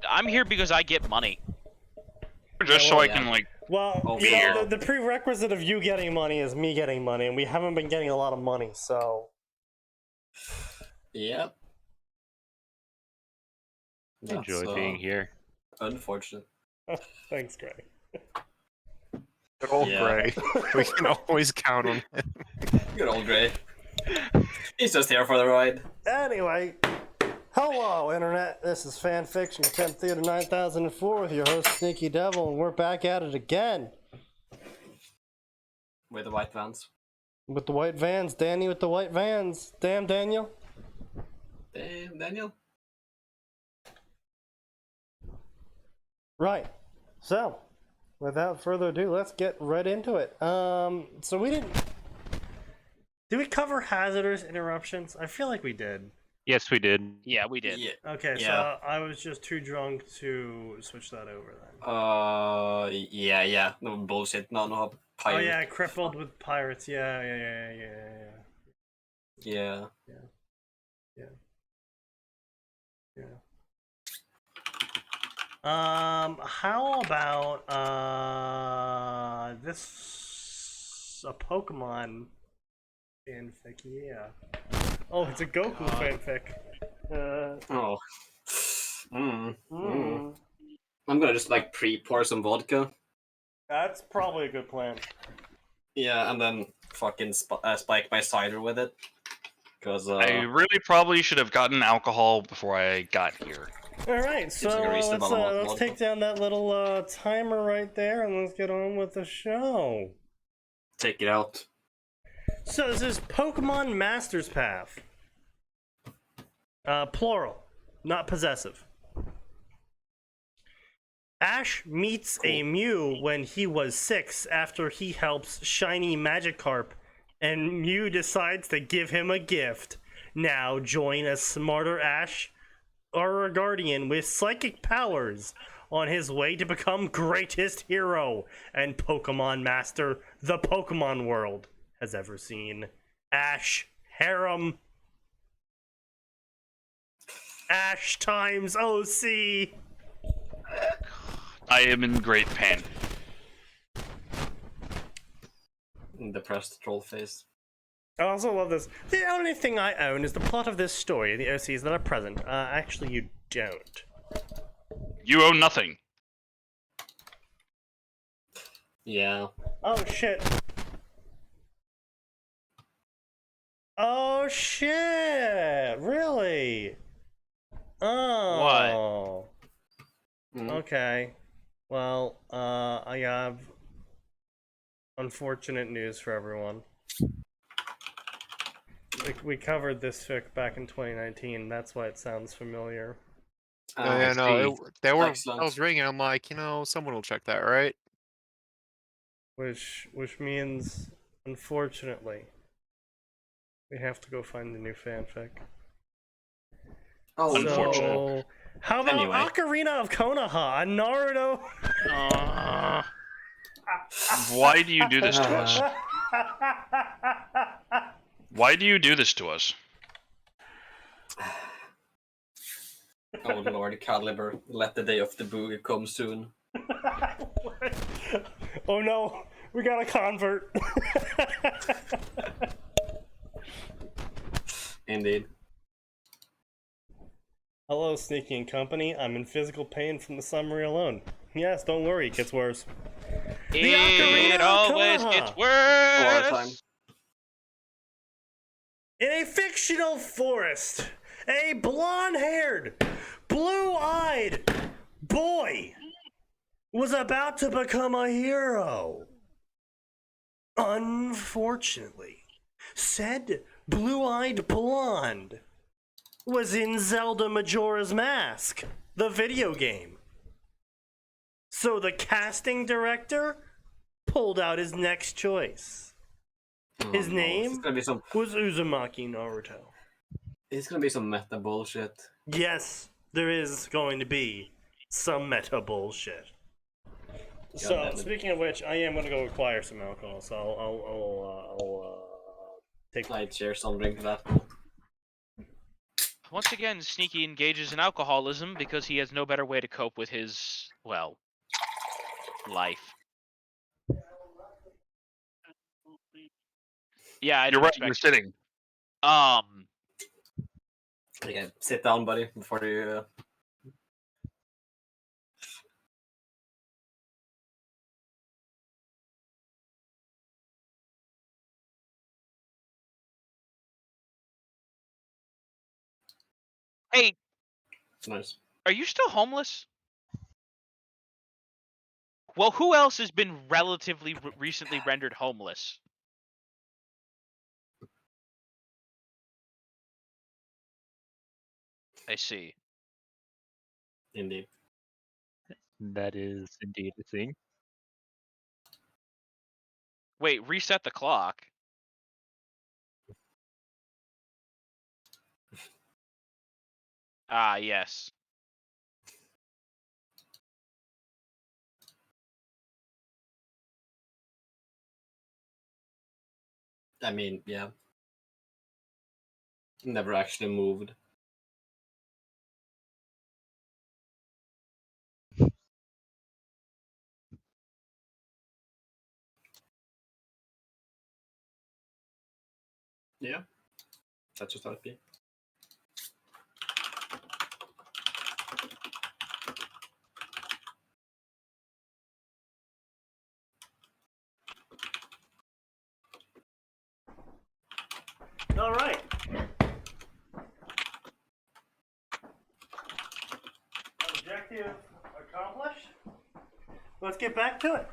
I'm here because I get money. Just so I can, like... Well, you know, the prerequisite of you getting money is me getting money, and we haven't been getting a lot of money, so... Yep. Enjoy being here. Unfortunate. Thanks, Greg. Good old Gray. We can always count on him. Good old Gray. He's just here for the ride. Anyway, hello, Internet. This is Fanfiction, Contempt Theater 9004 with your host, SneakyDevil, and we're back at it again. With the white vans. With the white vans. Danny with the white vans. Damn, Daniel. Damn, Daniel. Right. So, without further ado, let's get right into it. So we didn't... Did we cover hazardous interruptions? I feel like we did. Yes, we did. Yeah, we did. Yeah. Okay, Yeah. so I was just too drunk to switch that over then. Yeah. No bullshit. No Oh pirate. yeah, crippled with pirates. Yeah. Yeah. How about this a Pokemon fanfic? Yeah. Oh, it's a Goku fanfic. Oh. I'm gonna just like pre-pour some vodka. That's probably a good plan. Yeah, and then fucking spike my cider with it. Cause I really probably should have gotten alcohol before I got here. Alright, so let's take down that little timer right there and let's get on with the show. Take it out. So this is Pokemon Master's Path. Plural, not possessive. Ash meets a Mew when he was 6 after he helps Shiny Magikarp, and Mew decides to give him a gift. Now join a smarter Ash or a Guardian with psychic powers on his way to become greatest hero and Pokemon master the Pokemon world has ever seen. Ash Harem. Ash times OC. I am in great pain. Depressed troll face. I also love this. The only thing I own is the plot of this story, the OCs that are present. Actually, you don't. You own nothing. Yeah. Oh, shit. Oh, shit! Really? Oh. What? Okay. Well, I have unfortunate news for everyone. We covered this fic back in 2019. That's why it sounds familiar. I was ringing. I'm like, someone will check that, right? Which means, unfortunately, we have to go find the new fanfic. Oh, unfortunate. So, how about Anyway. Ocarina of Konoha, a Naruto? Why do you do this to us? Why do you do this to us? Oh Lord, Caliber, let the day of the boogie come soon. Oh no, we got a convert. Indeed. Hello, Sneaky and Company. I'm in physical pain from the summary alone. Yes, don't worry, it gets worse. It always gets A lot of time. worse. In a fictional forest, a blonde-haired, blue-eyed boy was about to become a hero. Unfortunately, said blue-eyed blonde was in Zelda Majora's Mask, the video game. So the casting director pulled out his next choice. His name It's gonna be some. was Uzumaki Naruto. It's gonna be some meta bullshit. Yes, there is going to be some meta bullshit. So, damn it. speaking of which, I am going to go acquire some alcohol, so I'll take... I'd share some drink of that. Once again, Sneaky engages in alcoholism because he has no better way to cope with his, well, life. Yeah, I You're don't right. expect You're it. sitting. Okay, sit down, buddy, before you. Hey, Nice. are you still homeless? Well, who else has been relatively recently rendered homeless? I see. Indeed. That is indeed a thing. Wait, reset the clock. Ah, yes. I mean, yeah. Never actually moved. Yeah. That's just how it be. All right. Objective accomplished. Let's get back to it.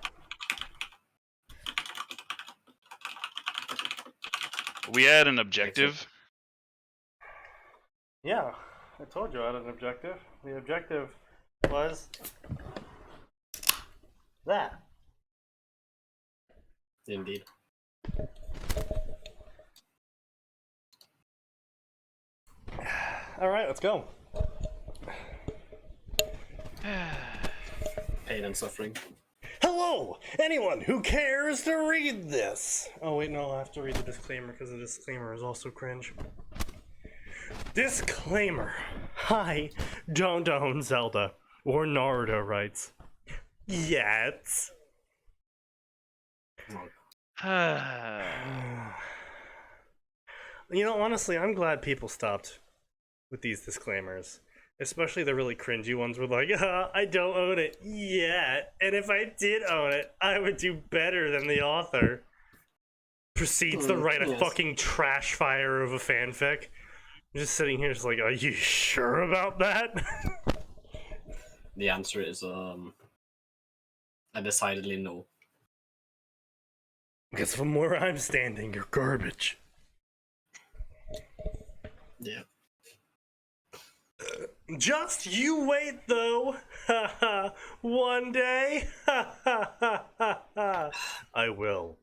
We had an objective. Yeah, I told you I had an objective. The objective was that. Indeed. All right, let's go. Pain and suffering. Hello, anyone who cares to read this. Oh wait, no, I have to read the disclaimer because the disclaimer is also cringe. Disclaimer. I don't own Zelda or Naruto rights. Yet. You know, honestly, I'm glad people stopped with these disclaimers. Especially the really cringy ones were like, I don't own it yet. And if I did own it, I would do better than the author. Proceeds to write a fucking trash fire of a fanfic. I'm just sitting here just like, are you sure about that? The answer is a decidedly no. Because from where I'm standing, you're garbage. Yeah. Just you wait, though. One day, I will.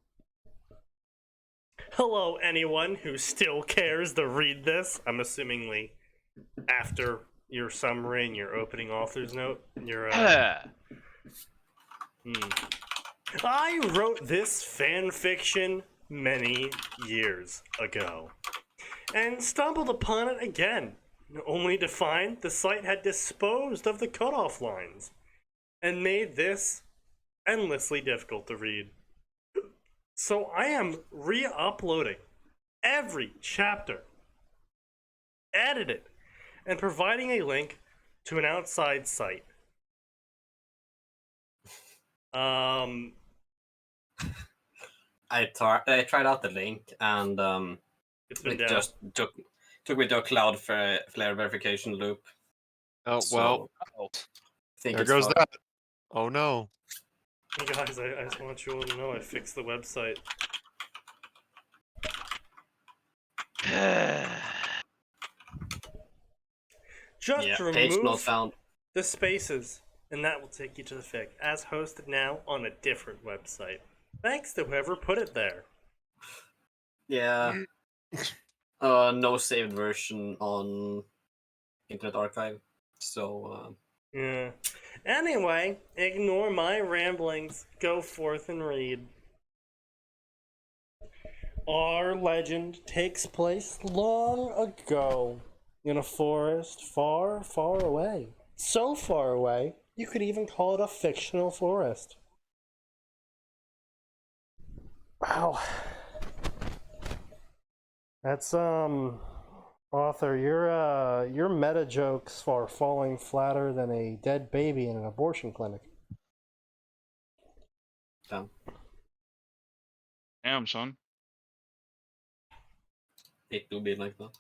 Hello, anyone who still cares to read this. I'm assumingly after your summary and your opening author's note. Your I wrote this fan fiction many years ago, and stumbled upon it again, only to find the site had disposed of the cutoff lines, and made this endlessly difficult to read. So I am re-uploading every chapter, edited, and providing a link to an outside site. I tried out the link and It's been it down. just took me to a Cloudflare verification loop. Oh, So, well, think there it's goes fucked. that. Oh, no. Hey guys, I just want you all to know I fixed the website. Just Yeah, page not remove found. the spaces, and that will take you to the fic, as hosted now on a different website. Thanks to whoever put it there. Yeah. No saved version on Internet Archive. So, Yeah. Anyway, ignore my ramblings. Go forth and read. Our legend takes place long ago in a forest far, far away. So far away, you could even call it a fictional forest. Wow. That's, author, your meta jokes are falling flatter than a dead baby in an abortion clinic. Damn, son. It do be like that.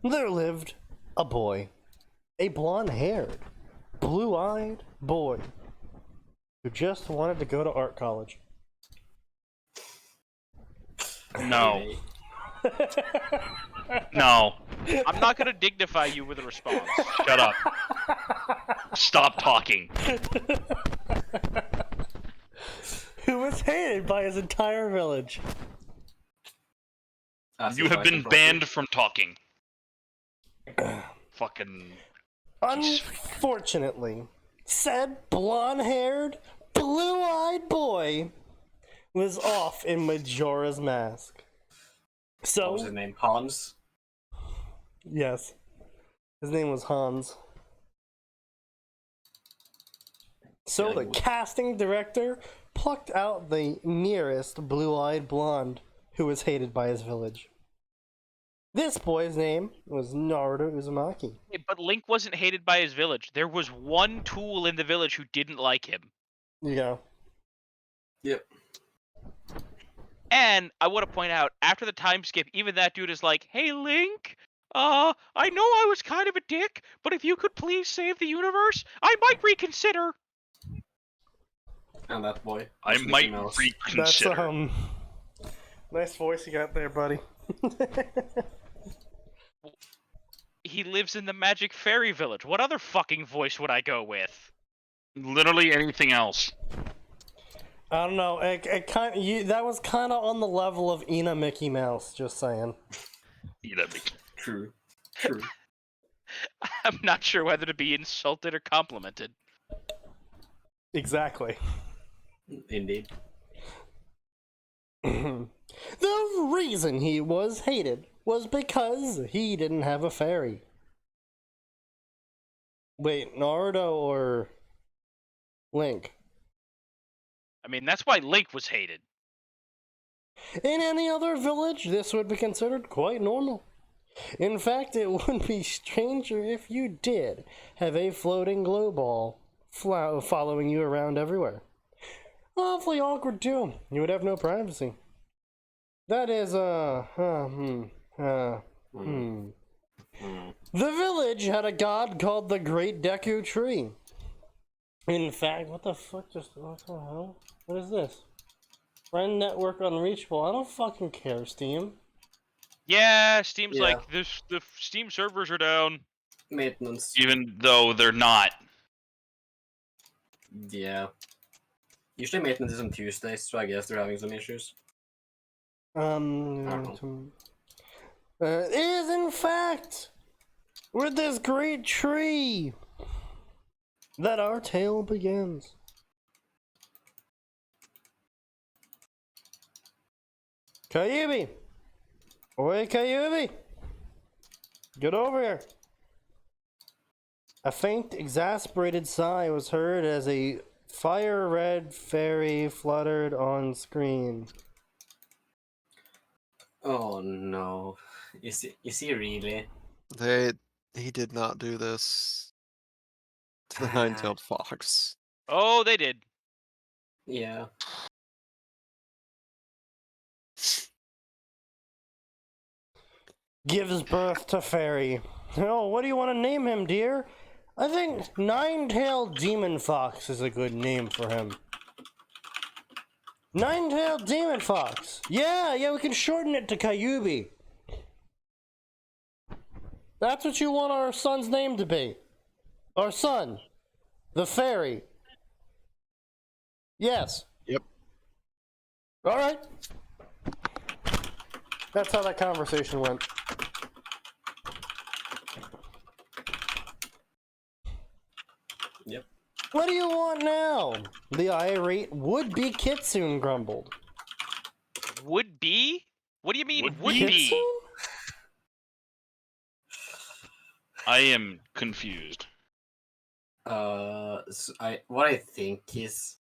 There lived a boy, a blonde-haired, blue-eyed boy who just wanted to go to art college. No. No. I'm not gonna dignify you with a response. Shut up. Stop talking. Who was hated by his entire village. You have been banned from talking. Fucking. Unfortunately, said blonde-haired, blue-eyed boy was off in Majora's Mask. So, What was his name? Hans? yes, his name was Hans. So Yeah, the casting director plucked out the nearest blue-eyed blonde who was hated by his village. This boy's name was Naruto Uzumaki. But Link wasn't hated by his village. There was one tool in the village who didn't like him. You go. Yep. And I want to point out, after the time skip, even that dude is like, "Hey, Link, I know I was kind of a dick, but if you could please save the universe, I might reconsider." And that boy. I was might Mickey Mouse. That's, reconsider. nice voice you got there, buddy. He lives in the Magic Fairy Village. What other fucking voice would I go with? Literally anything else. I don't know. That was kind of on the level of Ina Mickey Mouse. Just saying. True. True. I'm not sure whether to be insulted or complimented. Exactly. Indeed. The reason he was hated was because he didn't have a fairy. Wait, Naruto or Link? I mean, that's why Link was hated. In any other village, this would be considered quite normal. In fact, it would be stranger if you did have a floating glow ball following you around everywhere. Awfully awkward too. You would have no privacy. That is, The village had a god called the Great Deku Tree. In fact, what the hell? What is this? Friend network unreachable. I don't fucking care, Steam. Yeah, Steam's Yeah. like, the Steam servers are down. Maintenance. Even though they're not. Yeah. Usually maintenance is on Tuesdays, so I guess they're having some issues. Is in fact with this great tree that our tale begins. Kyubi! Oi, Kyubi! Get over here! A faint, exasperated sigh was heard as a fire-red fairy fluttered on screen. Oh no. Is he really? He did not do this to the nine-tailed fox. Oh, they did. Yeah. Gives birth to fairy. Oh, what do you want to name him, dear? I think Nine-Tailed Demon Fox is a good name for him. Nine-Tailed Demon Fox. Yeah, we can shorten it to Kyubi. That's what you want our son's name to be. Our son. The fairy. Yes. Yep. Alright. That's how that conversation went. Yep. What do you want now? The irate would-be Kitsune grumbled. Would be? What do you mean Would would be? be? Kitsune? I am confused. What I think he's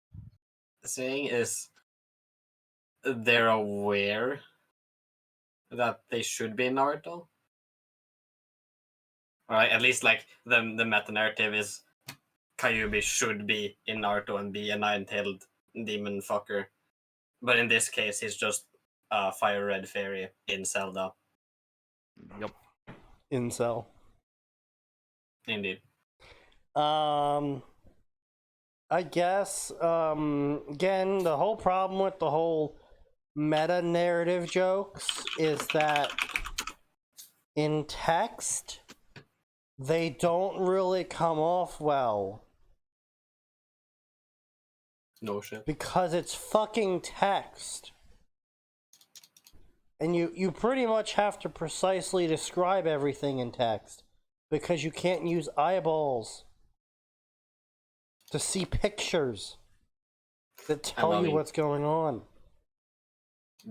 saying is they're aware that they should be in Naruto. Alright, at least like the meta narrative is Kyuubi should be in Naruto and be a nine-tailed demon fucker. But in this case, he's just a fire red fairy in Zelda. Yep. Incel. Indeed. I guess, again, the whole problem with the whole meta narrative jokes is that in text, they don't really come off well. No shit. Because it's fucking text. And you pretty much have to precisely describe everything in text. Because you can't use eyeballs to see pictures that tell you what's going on.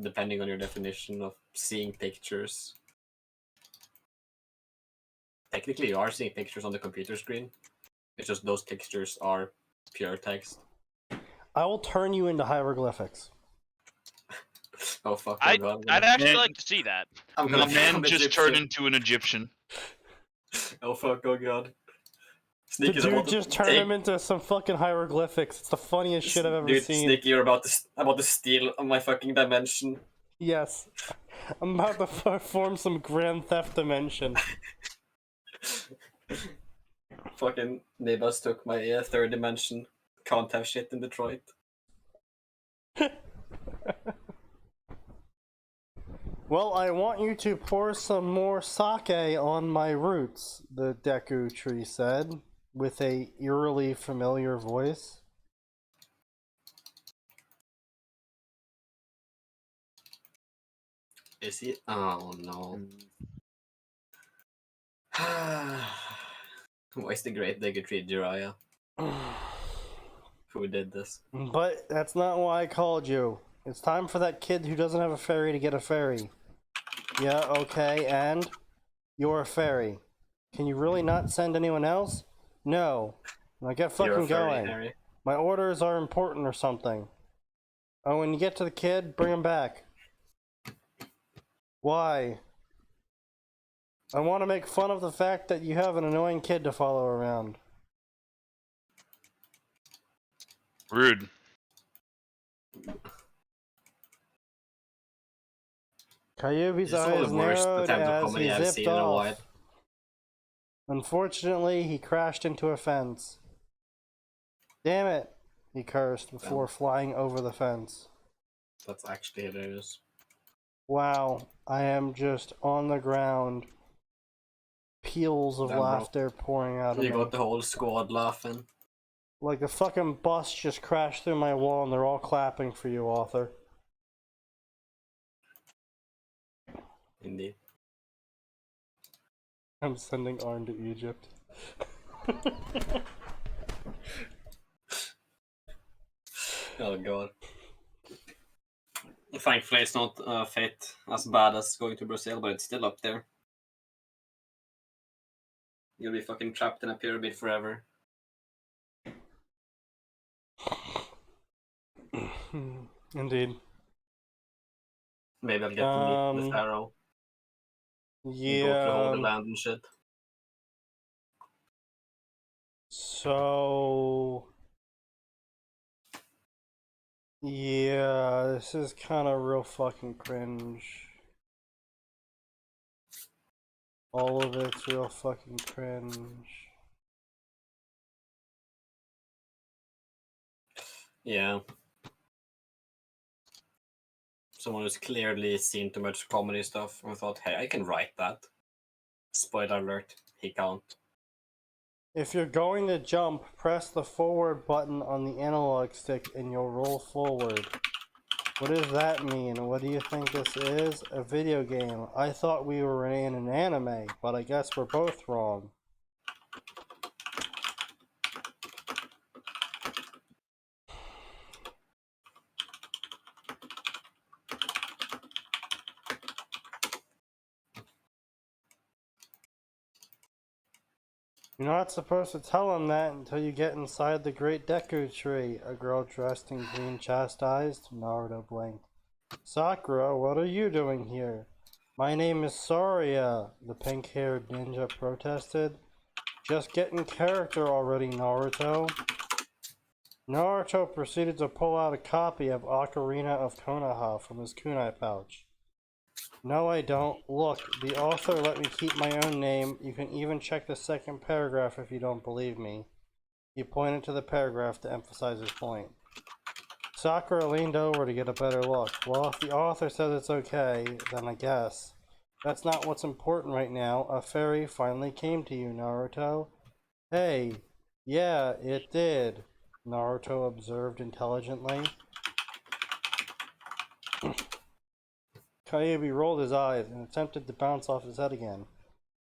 Depending on your definition of seeing pictures. Technically, you are seeing pictures on the computer screen. It's just those pictures are pure text. I will turn you into hieroglyphics. Oh fuck! I'd actually like to see that. I'm The gonna man become just Egyptian. turned into an Egyptian. Oh fuck! Oh god! The Sneaky's dude about to just turned take- him into some fucking hieroglyphics. It's the funniest shit I've ever Dude, seen. Sneaky, you're about to steal my fucking dimension. Yes. I'm about to form some Grand Theft Dimension. Fucking Nibas took my third dimension. Can't have shit in Detroit. Well, I want you to pour some more sake on my roots, the Deku tree said, with a eerily familiar voice. Is he? Oh no. Why's the great Deku tree Jiraiya? Who did this? But that's not why I called you. It's time for that kid who doesn't have a fairy to get a fairy. Yeah, okay, and? You're a fairy. Can you really not send anyone else? No. Now get You're a fucking furry, going. Harry. My orders are important or something. Oh, when you get to the kid, bring him back. Why? I want to make fun of the fact that you have an annoying kid to follow around. Rude. Kyuubi's This is one of eyes the worst narrowed attempts of as comedy he I've zipped seen in a while. off. Unfortunately, he crashed into a fence. Damn it, he cursed before flying over the fence. That's actually hilarious. Wow, I am just on the ground. Peals of Damn, bro. laughter pouring out of You me. got the whole squad laughing. Like the fucking bus just crashed through my wall and they're all clapping for you, author. Indeed. I'm sending Arn to Egypt. Oh god. Thankfully, it's not fate as bad as going to Brazil, but it's still up there. You'll be fucking trapped in a pyramid forever. Indeed. Maybe I'll get to meet the pharaoh. And go to the Holy Yeah. Land and shit. So. Yeah, this is kind of real fucking cringe. All of it's real fucking cringe. Yeah. Someone who's clearly seen too much comedy stuff and thought, hey, I can write that. Spoiler alert, he can't. If you're going to jump, press the forward button on the analog stick and you'll roll forward. What does that mean? What do you think this is? A video game. I thought we were in an anime, but I guess we're both wrong. You're not supposed to tell him that until you get inside the Great Deku Tree. A girl dressed in green chastised. Naruto blinked. Sakura, what are you doing here? My name is Saria, the pink-haired ninja protested. Just get in character already, Naruto. Naruto proceeded to pull out a copy of Ocarina of Konoha from his kunai pouch. No, I don't. Look, the author let me keep my own name. You can even check the second paragraph if you don't believe me. He pointed to the paragraph to emphasize his point. Sakura leaned over to get a better look. Well, if the author says it's okay, then I guess. That's not what's important right now. A fairy finally came to you, Naruto. Hey, yeah, it did, Naruto observed intelligently. Kyuubi rolled his eyes and attempted to bounce off his head again,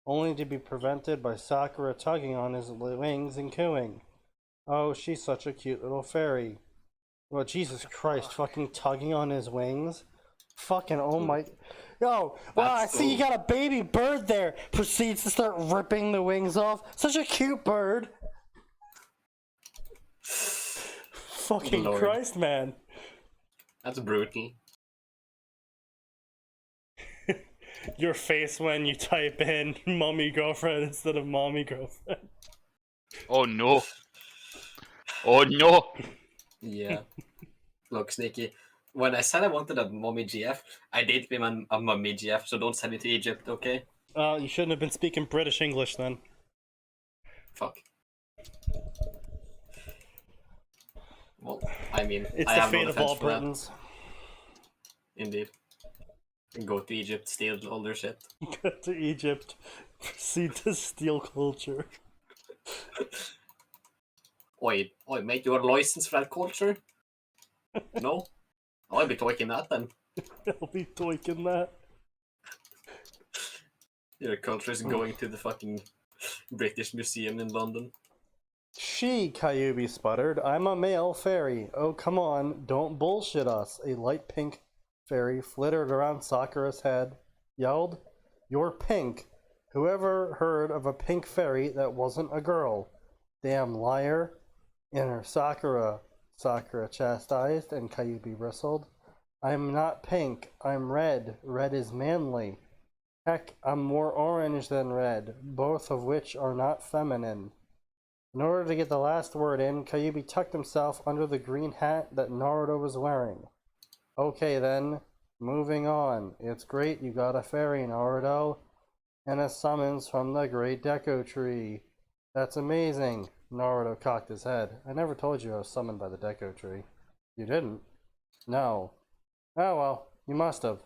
only to be prevented by Sakura tugging on his wings and cooing. Oh, she's such a cute little fairy. Well, Jesus Christ, fucking tugging on his wings? Fucking, oh my... Yo, wow, I see you got a baby bird there! Proceeds to start ripping the wings off. Such a cute bird! Fucking Lord. Christ, man. That's brutal. Your face when you type in mommy girlfriend instead of mommy girlfriend. Oh no. Oh no. Yeah. Look, Sneaky, when I said I wanted a mommy GF, I did mean a mummy GF, so don't send me to Egypt, okay? You shouldn't have been speaking British English then. Fuck. Well, I mean, It's I the have no fate of defense all for that. Britons. Indeed. Go to Egypt, steal all their shit. Go to Egypt, proceed to steal culture. Oi, mate, you are licensed for that culture? No? I'll be taking that then. I'll be taking that. Your culture is going to the fucking British Museum in London. She, Kyuubi sputtered. I'm a male fairy. Oh, come on, don't bullshit us. A light pink fairy flittered around Sakura's head, yelled, "You're pink. Whoever heard of a pink fairy that wasn't a girl? Damn liar." Inner Sakura chastised, and Kyuubi bristled. I'm not pink, I'm red. Red is manly. Heck, I'm more orange than red, both of which are not feminine. In order to get the last word in, Kyuubi tucked himself under the green hat that Naruto was wearing. Okay then, moving on. It's great you got a fairy, Naruto, and a summons from the Great Deku Tree. That's amazing. Naruto cocked his head. I never told you I was summoned by the Deku Tree. You didn't? No. Oh well, you must have.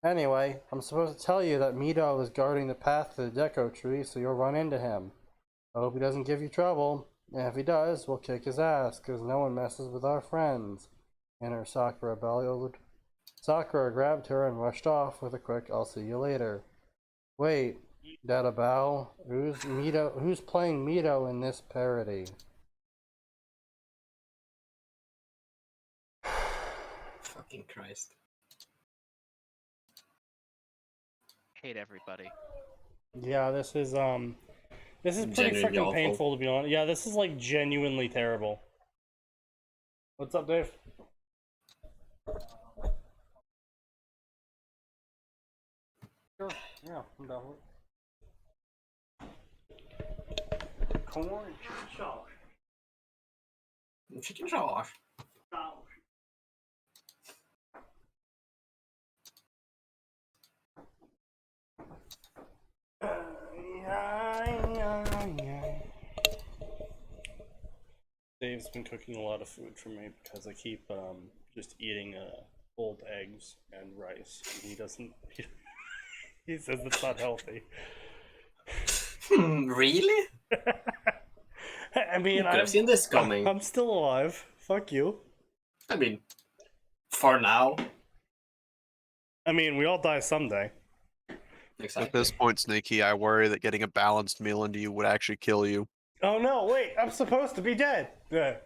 Anyway, I'm supposed to tell you that Mido is guarding the path to the Deku Tree, so you'll run into him. I hope he doesn't give you trouble, and if he does, we'll kick his ass, cause no one messes with our friends. Inner Sakura bellowed. Sakura grabbed her and rushed off with a quick "I'll see you later." Wait, Dada Bow, who's playing Mido in this parody? Fucking Christ. Hate everybody. Yeah, this is pretty Genuinely freaking awful. painful to be honest. Yeah, this is like genuinely terrible. What's up, Dave? Sure. Yeah, I'm down with it. Corn and chicken sauce. Chicken sauce. Dave's been cooking a lot of food for me because I keep just eating boiled eggs and rice. And he doesn't. He says it's not healthy. Really? I mean, Could have seen this coming. I'm still alive. Fuck you. I mean, for now. I mean, we all die someday. Exactly. At this point, Sneaky, I worry that getting a balanced meal into you would actually kill you. Oh no, wait, I'm supposed to be dead. Yeah.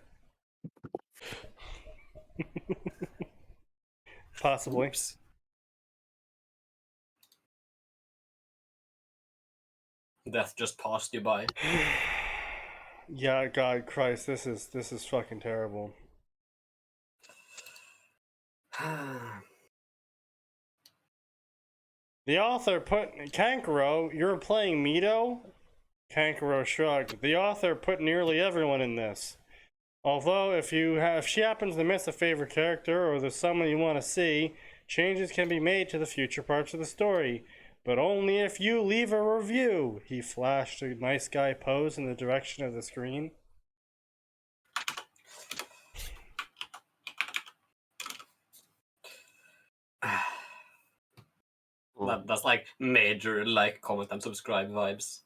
Possibly. Oops. death just passed you by. Yeah, God Christ, this is fucking terrible. The author put Kankuro, you're playing Mito? Kankuro shrugged. The author put nearly everyone in this. Although if she happens to miss a favorite character or there's someone you want to see, changes can be made to the future parts of the story. But only if you leave a review. He flashed a nice guy pose in the direction of the screen. That's like major like, comment, and subscribe vibes.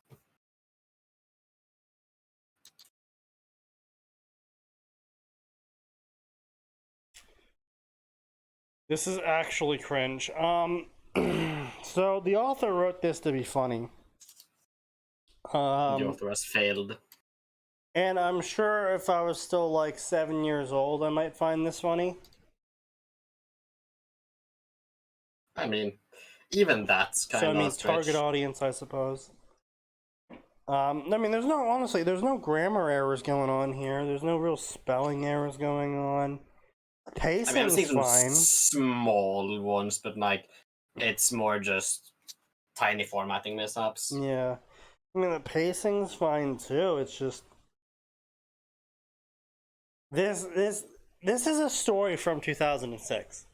This is actually cringe. So the author wrote this to be funny. The author has failed. And I'm sure if I was still like 7 years old, I might find this funny. I mean, even that's kind So of I mean, target audience, I suppose. I mean, there's no grammar errors going on here. There's no real spelling errors going on. Pacing's I've seen some fine. small ones, but like it's more just tiny formatting mishaps. Yeah, I mean the pacing's fine too. It's just this is a story from 2006,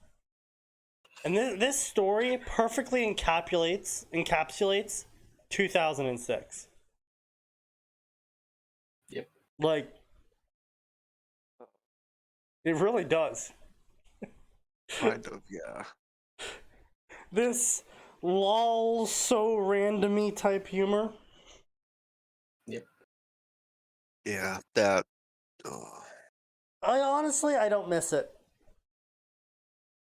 and this story perfectly encapsulates 2006. Yep. Like, it really does. Kind of, yeah. This lol so randomy type humor. Yep. Yeah, that. I don't miss it.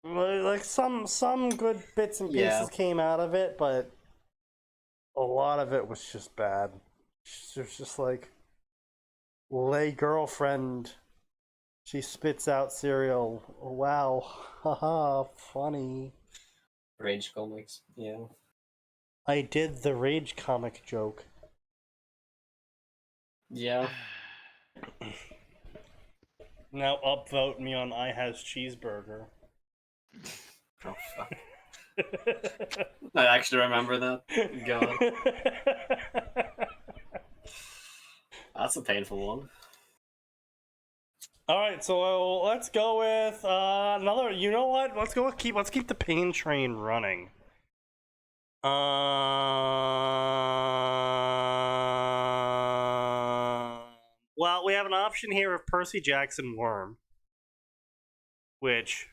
Like some good bits and pieces came out of it, but a lot of it was just bad. It was just like lay girlfriend. She spits out cereal. Wow, haha, funny. Rage comics, yeah. I did the rage comic joke. Yeah. Now upvote me on I has cheeseburger. Oh, fuck. I actually remember that. God. That's a painful one. All right, so let's go with another. You know what? Let's keep the pain train running. Well, we have an option here of Percy Jackson Worm, which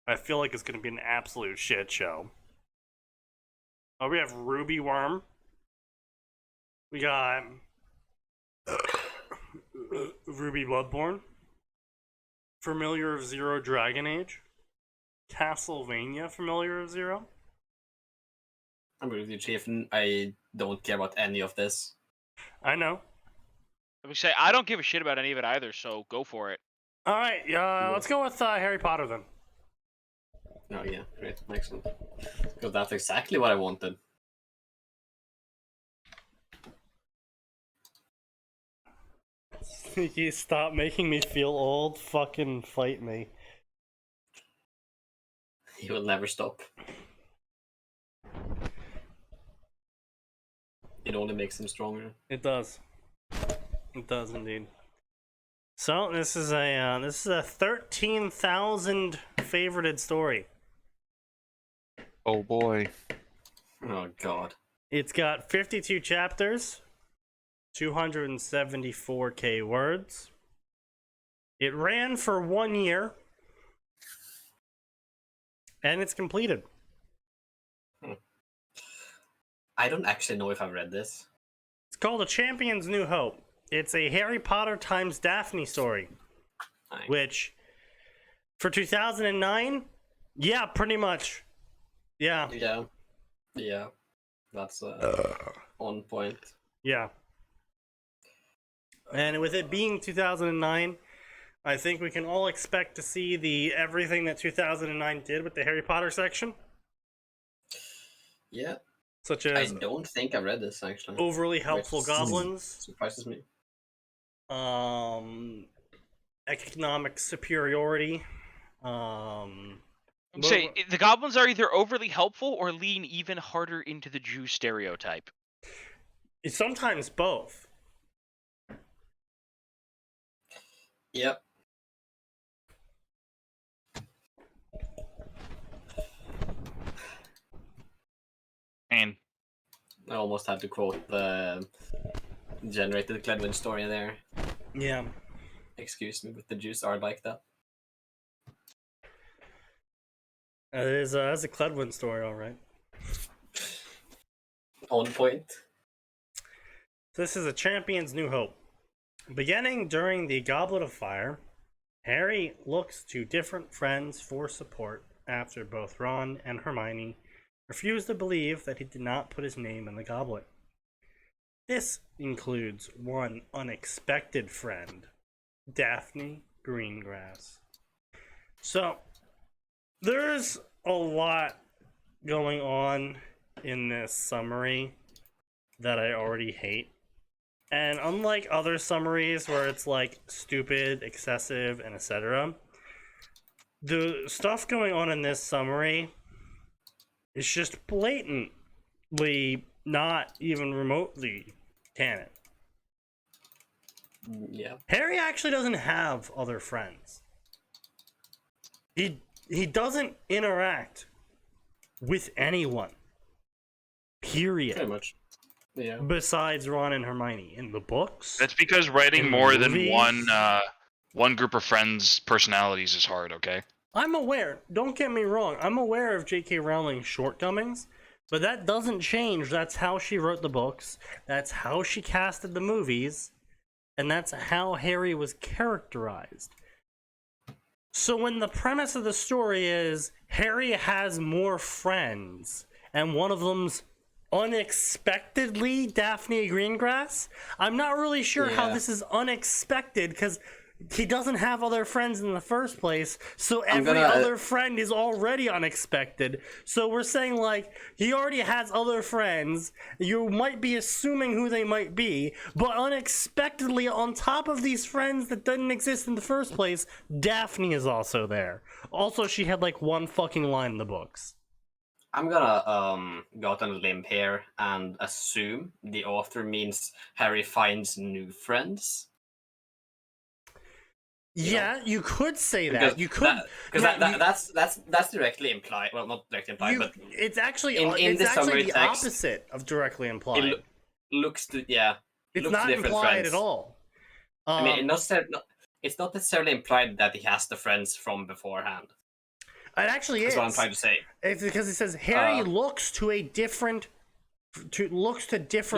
I feel like is going to be an absolute shit show. We have Ruby Worm. We got Ruby Bloodborne. Familiar of Zero Dragon Age. Castlevania Familiar of Zero. I'm with you, Chief. I don't care about any of this. I know. Let me say, I don't give a shit about any of it either, so go for it. Alright, let's go with Harry Potter then. Oh yeah, great, excellent. Because that's exactly what I wanted. Sneaky, stop making me feel old. Fucking fight me. He will never stop. It only makes him stronger. It does. It does indeed. So this is a 13,000 favorited story. Oh boy. Oh god. It's got 52 chapters, 274k words. It ran for 1 year, and it's completed. I don't actually know if I've read this. It's called A Champion's New Hope. It's a Harry Potter times Daphne story. Nice. Which, for 2009, yeah, pretty much. Yeah. Yeah. That's on point. Yeah. And with it being 2009, I think we can all expect to see everything that 2009 did with the Harry Potter section. Yeah. such I as don't think I've read this actually. overly helpful Which goblins, surprises me. economic superiority. Say the goblins are either overly helpful or lean even harder into the Jew stereotype. Sometimes both. Yep. And I almost had to quote the generated Cledwin story there. Yeah. Excuse me, but the Jews are like that. That's a Cledwin story, all right. On point. This is a Champion's New Hope. Beginning during the Goblet of Fire, Harry looks to different friends for support after both Ron and Hermione refuse to believe that he did not put his name in the goblet. This includes one unexpected friend, Daphne Greengrass. So, there's a lot going on in this summary that I already hate. And unlike other summaries where it's like stupid, excessive, and etc., the stuff going on in this summary is just blatantly not even remotely canon. Yeah. Harry actually doesn't have other friends. He doesn't interact with anyone. Period. Pretty much. Yeah. Besides Ron and Hermione in the books. that's because writing In more than movies? one group of friends' personalities is hard. Okay. I'm aware, don't get me wrong, I'm aware of J.K. Rowling's shortcomings, but that doesn't change. That's how she wrote the books, that's how she casted the movies, and that's how Harry was characterized. So when the premise of the story is Harry has more friends, and one of them's unexpectedly Daphne Greengrass, I'm not really sure how Yeah. this is unexpected, because he doesn't have other friends in the first place, so I'm every gonna- other friend is already unexpected. So we're saying, like, he already has other friends, you might be assuming who they might be, but unexpectedly, on top of these friends that didn't exist in the first place, Daphne is also there. Also, she had, like, one fucking line in the books. I'm gonna go out on a limb here and assume the author means Harry finds new friends. Yeah, you could say Because that. You could. That's directly implied. Well, not directly implied, but It's actually in it's the actually summary the text, opposite of directly implied. it looks to yeah. It's looks not to different implied friends. at all. I mean, it's not necessarily implied that he has the friends from beforehand. It actually That's is. what I'm trying to say. It's because it says Harry looks to different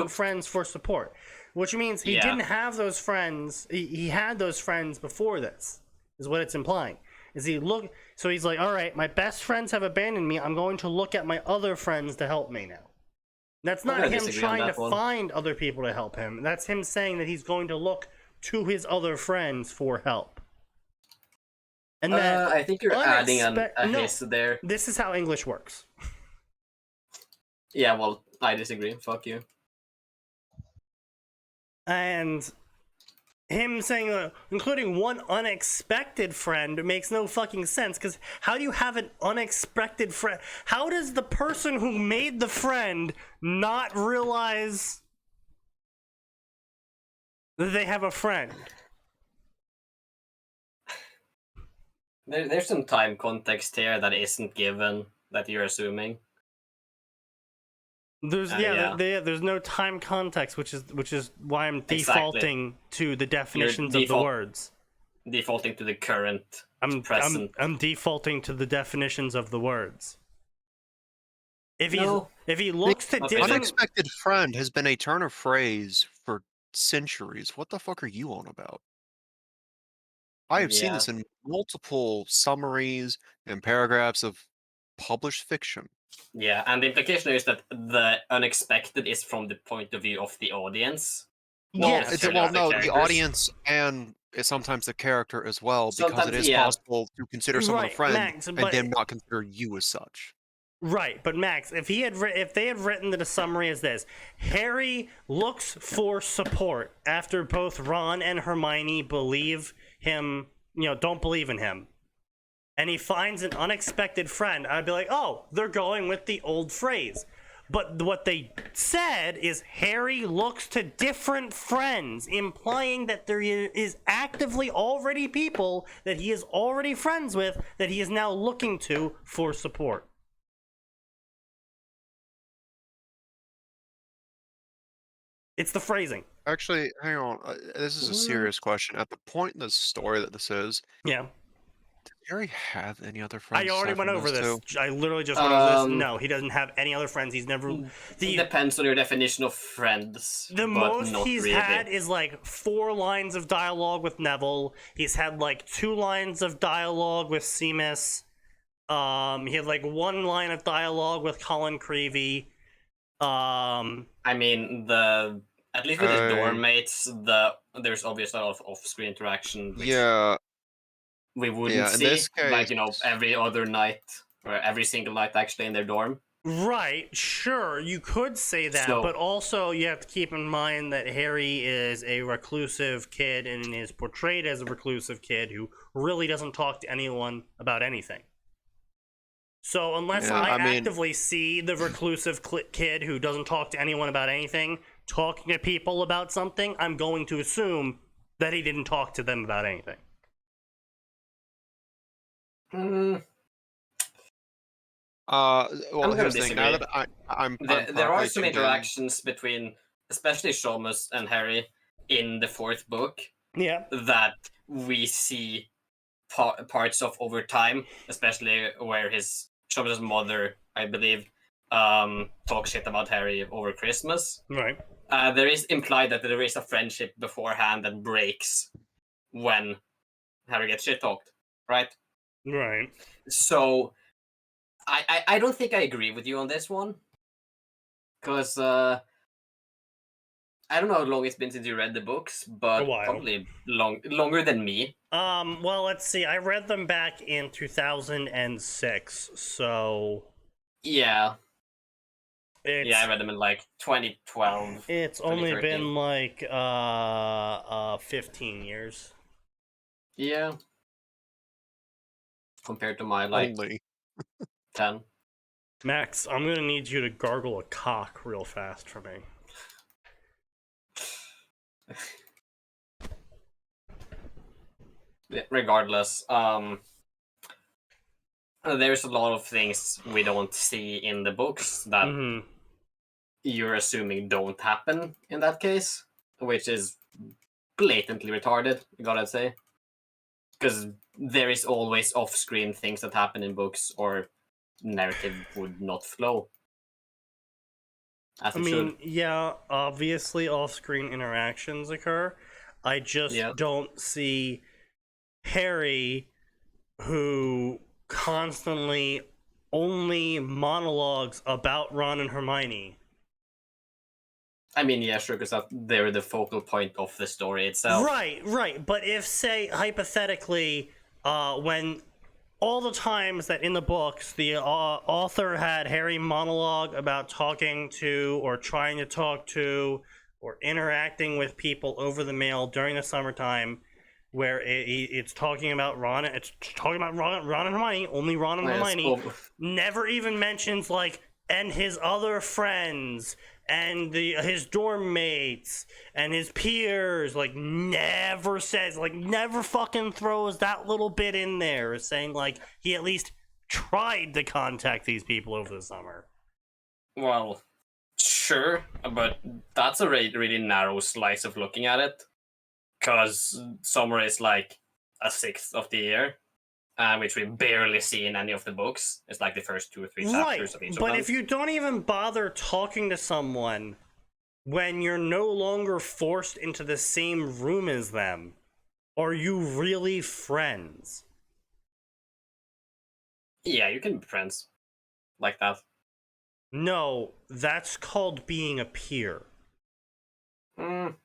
friends for support, which means he Yeah. didn't have those friends. He had those friends before this, is what it's implying. So he's like, all right, my best friends have abandoned me. I'm going to look at my other friends to help me now. That's I'm not gonna him disagree on trying that to one. find other people to help him. That's him saying that he's going to look to his other friends for help. And that I think you're adding a no. hiss there. This is how English works. Yeah, well, I disagree. Fuck you. And him saying, including one unexpected friend, makes no fucking sense. Because how do you have an unexpected friend? How does the person who made the friend not realize that they have a friend? There's some time context here that isn't given that you're assuming. There's yeah. there's no time context, which is why I'm Exactly. defaulting to the definitions of the words. Defaulting to the current I'm present. I'm defaulting to the definitions of the words. If he looks to Okay. different, Unexpected friend has been a turn of phrase for centuries. What the fuck are you on about? I have seen Yeah. this in multiple summaries and paragraphs of published fiction. Yeah, and the implication is that the unexpected is from the point of view of the audience. yes, It's, necessarily well, of the no, the characters. audience and sometimes the character as well, because it Sometimes, is yeah. possible to consider someone a Right, friend Max, and but- then not consider you as such. Right, but Max, if they had written the summary as this: Harry looks for support after both Ron and Hermione believe him, don't believe in him, and he finds an unexpected friend, I'd be like, oh, they're going with the old phrase. But what they said is Harry looks to different friends, implying that there is actively already people that he is already friends with that he is now looking to for support. It's the phrasing. Actually, hang on. This is a serious question. At the point in the story that this is, Yeah. did Harry have any other friends? I already aside went from over those this. two? I literally just went over this. No, he doesn't have any other friends. He's never. Depends on your definition of friends. The but most not he's really. had is like 4 lines of dialogue with Neville. He's had like 2 lines of dialogue with Seamus. He had like 1 line of dialogue with Colin Creevy. I mean, at least with his dorm mates, there's obviously a lot of off-screen interaction. Which Yeah. we wouldn't Yeah, in see, this like, case- every other night, or every single night actually in their dorm. Right, sure, you could say that, So- but also you have to keep in mind that Harry is a reclusive kid and is portrayed as a reclusive kid who really doesn't talk to anyone about anything. So unless Yeah, I I mean- actively see the reclusive kid who doesn't talk to anyone about anything talking to people about something, I'm going to assume that he didn't talk to them about anything. Mm, Well, gonna here's the thing. Now disagree. that I'm there are properly some tuned in- interactions between, especially Seamus and Harry, in the 4th book Yeah. that we see parts of over time, especially where Seamus' mother, I believe, talks shit about Harry over Christmas. Right. There is implied that there is a friendship beforehand that breaks when Harry gets shit talked, right? Right. So I don't think I agree with you on this one, because I don't know how long it's been since you read the books, but A while. probably longer than me. Well, let's see. I read them back in 2006, so Yeah, it's I read them in like 2012. it's only 2013. been like 15 years. Yeah, compared to my like only. 10. Max, I'm gonna need you to gargle a cock real fast for me. Regardless, there's a lot of things we don't see in the books that Mm-hmm. you're assuming don't happen in that case, which is blatantly retarded, I gotta say. Because there is always off-screen things that happen in books, or narrative would not flow. As I it mean, should. yeah, obviously off-screen interactions occur. I just Yeah. don't see Harry, who constantly only monologues about Ron and Hermione. I mean, yeah, sure, because they're the focal point of the story itself. Right. But if, say, hypothetically, when all the times that in the books the author had Harry monologue about talking to or trying to talk to or interacting with people over the mail during the summertime, where it's talking about Ron and Hermione, only Ron and Yes, Hermione, never even mentions like and his other friends and his dorm mates and his peers, like never says, like never fucking throws that little bit in there, saying like he at least tried to contact these people over the summer. Well, sure, but that's a really narrow slice of looking at it. Because summer is like a sixth of the year, which we barely see in any of the books. It's like the first 2 or 3 chapters of each of them. But if you don't even bother talking to someone when you're no longer forced into the same room as them, are you really friends? Yeah, you can be friends like that. No, that's called being a peer. Mm,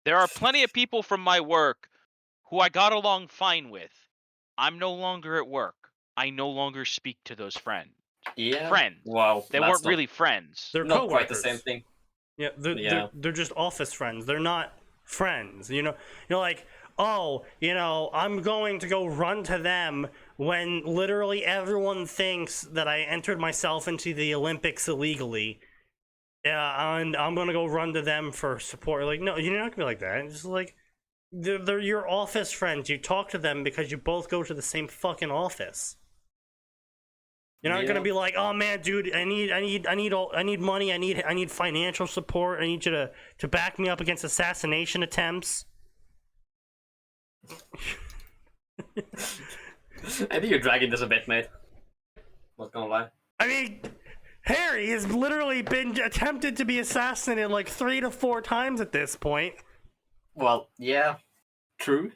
There are plenty of people from my work who I got along fine with. I'm no longer at work. I no longer speak to those friends. Yeah. friends. Well, They that's weren't not- really friends. They're not coworkers. quite the same thing. Yeah, they're just office friends. They're not friends. You know, you're like, oh, you know, I'm going to go run to them when literally everyone thinks that I entered myself into the Olympics illegally. Yeah, and I'm gonna go run to them for support. Like, no, you're not gonna be like that. It's just like they're your office friends. You talk to them because you both go to the same fucking office. You're not gonna be like, oh man, dude, I need money. I need financial support. I need you to back me up against assassination attempts. I think you're dragging this a bit, mate. Not gonna lie. I mean, Harry has literally been attempted to be assassinated like 3 to 4 times at this point. Well, yeah, true.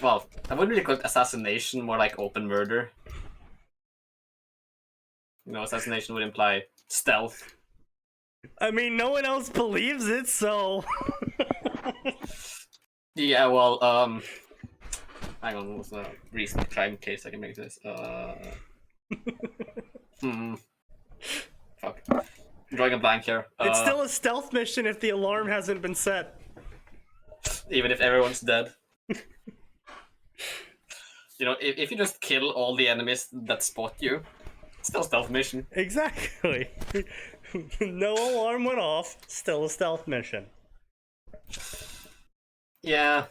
Well, I wouldn't really call it assassination, more like open murder. You know, assassination would imply stealth. I mean, no one else believes it, so. Yeah, well, hang on, what's the recent crime case I can make this? Fuck. I'm drawing a blank here. It's still a stealth mission if the alarm hasn't been set. Even if everyone's dead. You know, if you just kill all the enemies that spot you, it's still a stealth mission. Exactly. No alarm went off, still a stealth mission. Yeah.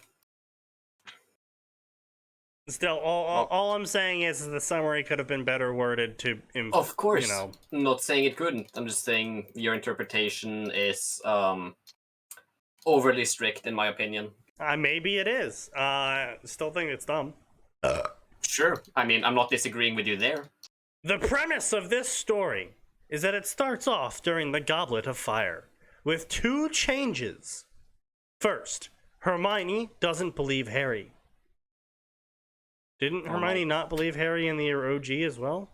Still, all I'm saying is the summary could have been better worded to, Of course. you know. I'm not saying it couldn't. I'm just saying your interpretation is overly strict, in my opinion. Maybe it is. Still think it's dumb. Sure. I mean, I'm not disagreeing with you there. The premise of this story is that it starts off during the Goblet of Fire with 2 changes. First, Hermione doesn't believe Harry. Didn't Hermione not believe Harry in the OG as well?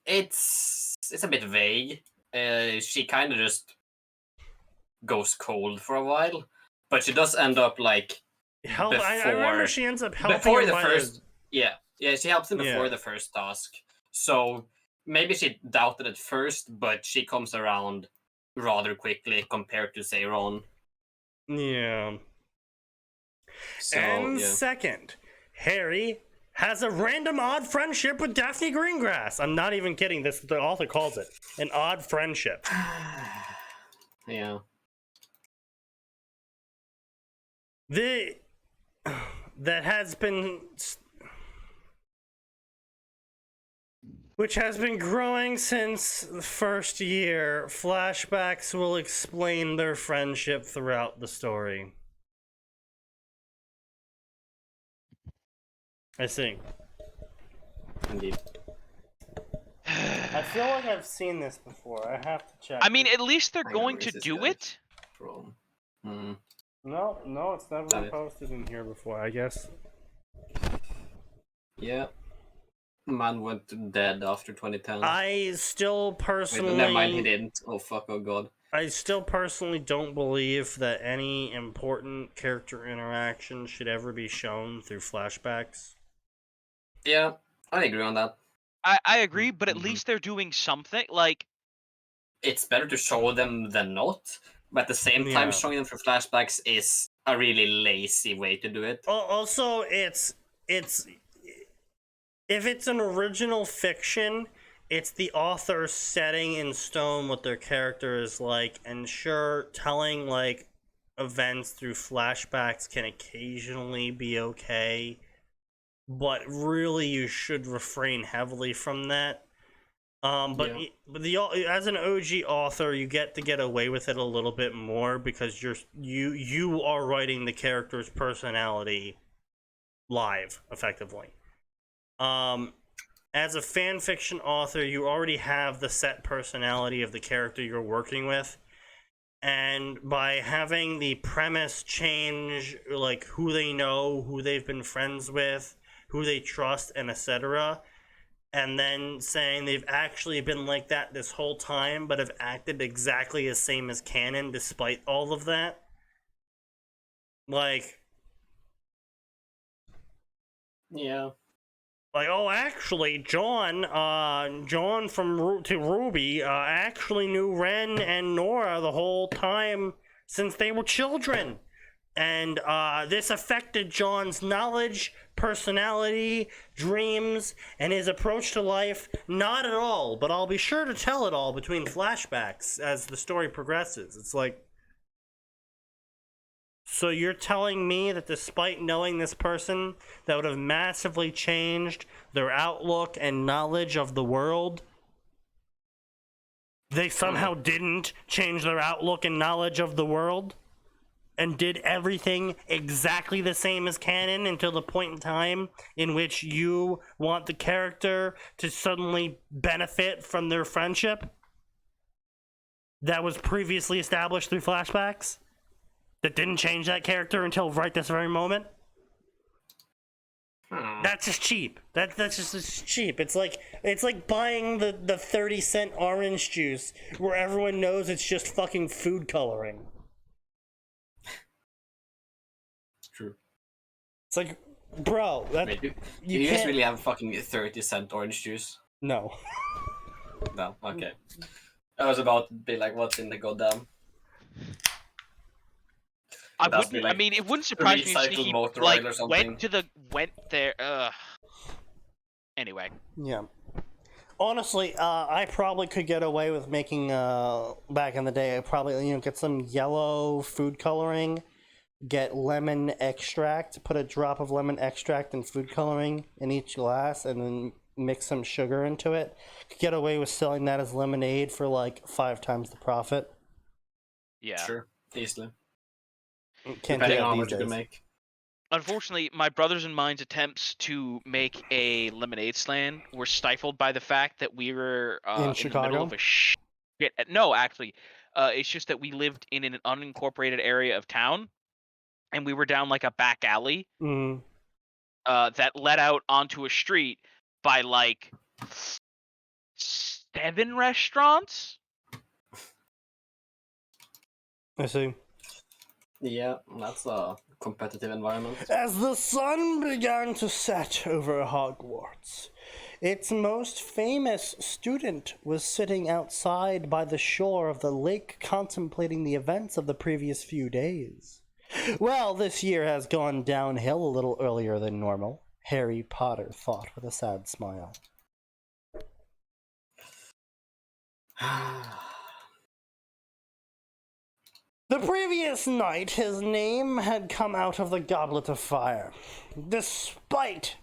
It's a bit vague. She kind of just goes cold for a while, but she does end up like I remember she ends up helping before him the by first. Yeah, she helps him before Yeah. the first task. So maybe she doubted at first, but she comes around rather quickly compared to say Ron. Yeah. So And yeah. second, Harry has a random odd friendship with Daphne Greengrass. I'm not even kidding. This the author calls it an odd friendship. Yeah. Which has been growing since the first year. Flashbacks will explain their friendship throughout the story. I see. Indeed. I feel like I've seen this before. I have to check. I mean, at least they're Hang on, going where to is this do guy? it. Ron. No, it's never Got been it. posted in here before, I guess. Yeah. Man went dead after 2010. I still Wait, personally... never mind, he didn't. Oh fuck, oh god. I still personally don't believe that any important character interaction should ever be shown through flashbacks. Yeah, I agree on that. I agree, but at Mhm. least they're doing something. Like, It's better to show them than not, but at the same time, Yeah. showing them through flashbacks is a really lazy way to do it. Also, it's if it's an original fiction, it's the author setting in stone what their character is like, and sure, telling like events through flashbacks can occasionally be okay, but really you should refrain heavily from that. But as an OG author, you get to get away with it a little bit more because you are writing the character's personality live, effectively. As a fan fiction author, you already have the set personality of the character you're working with, and by having the premise change, like who they know, who they've been friends with, who they trust, and etc., and then saying they've actually been like that this whole time, but have acted exactly the same as canon despite all of that. Yeah. like, oh, actually, John from to Ruby, actually knew Ren and Nora the whole time since they were children. And this affected John's knowledge, personality, dreams, and his approach to life. Not at all, but I'll be sure to tell it all between flashbacks as the story progresses. It's like, so you're telling me that despite knowing this person, that would have massively changed their outlook and knowledge of the world, they somehow didn't change their outlook and knowledge of the world? And did everything exactly the same as canon until the point in time in which you want the character to suddenly benefit from their friendship that was previously established through flashbacks? That didn't change that character until right this very moment? That's just cheap. That's just cheap. It's like buying the 30-cent orange juice where everyone knows it's just fucking food coloring. True. It's like, bro, that Wait, do you you guys can't. really have fucking 30-cent orange juice? No. No, okay. I was about to be like, what's in the goddamn? I That's wouldn't. like I mean, it wouldn't surprise me if recycled Sneaky motor like oil or something. went there. Anyway, Yeah. Honestly, I probably could get away with making back in the day. I probably get some yellow food coloring, get lemon extract, put a drop of lemon extract and food coloring in each glass, and then mix some sugar into it. Could get away with selling that as lemonade for like 5 times the profit. yeah. Sure, easily. Can't do Depending that on how these much you can days. make. Unfortunately, my brothers and mine's attempts to make a lemonade stand were stifled by the fact that we were In in the Chicago? middle of a shit. No, actually, it's just that we lived in an unincorporated area of town, and we were down like a back alley Mm, that led out onto a street by like 7 restaurants. I see. Yeah, that's a competitive environment. As the sun began to set over Hogwarts, its most famous student was sitting outside by the shore of the lake contemplating the events of the previous few days. Well, this year has gone downhill a little earlier than normal, Harry Potter thought with a sad smile. The previous night, his name had come out of the Goblet of Fire, despite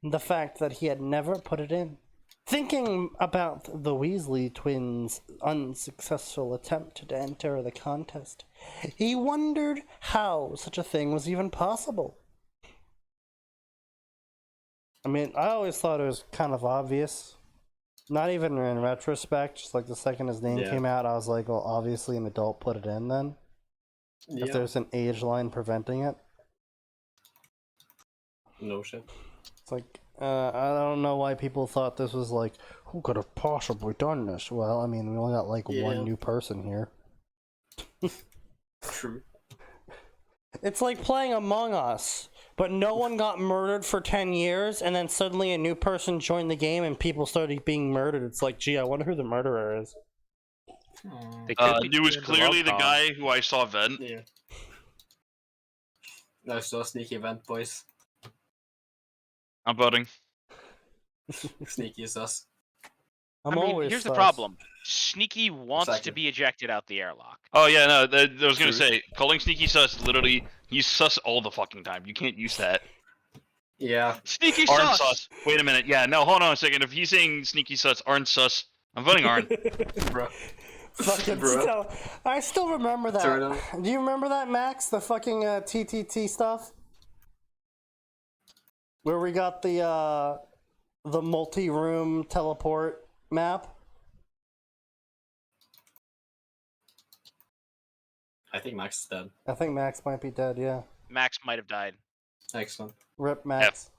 the fact that he had never put it in. Thinking about the Weasley twins' unsuccessful attempt to enter the contest, he wondered how such a thing was even possible. I mean, I always thought it was kind of obvious. Not even in retrospect, just like the second his name Yeah. came out, I was like, well, obviously an adult put it in then. Yeah. If there's an age line preventing it. No shit. It's like, I don't know why people thought this was like, who could have possibly done this? Well, I mean, we only got like Yeah. one new person here. True. It's like playing Among Us, but no one got murdered for 10 years, and then suddenly a new person joined the game and people started being murdered. It's like, gee, I wonder who the murderer is. They could be It was doing clearly the rom-com. guy who I saw vent. Yeah. That's so sneaky event, boys. I'm voting. Sneaky is us. I'm I mean, always here's the sus. problem. Sneaky wants Exactly. to be ejected out the airlock. Oh yeah, no, I was gonna True. say calling sneaky sus. Literally, he's sus all the fucking time. You can't use that. Yeah. Sneaky Aren't sus. sus. Wait a minute. Yeah, no, hold on a second. If he's saying sneaky sus, aren't sus, I'm voting aren't. Bro. Fucking Bro. still, I still remember that. Turn on. Do you remember that, Max? The fucking TTT stuff? Where we got the multi-room teleport map? I think Max is dead. I think Max might be dead, yeah. Max might have died. Excellent. Rip Max.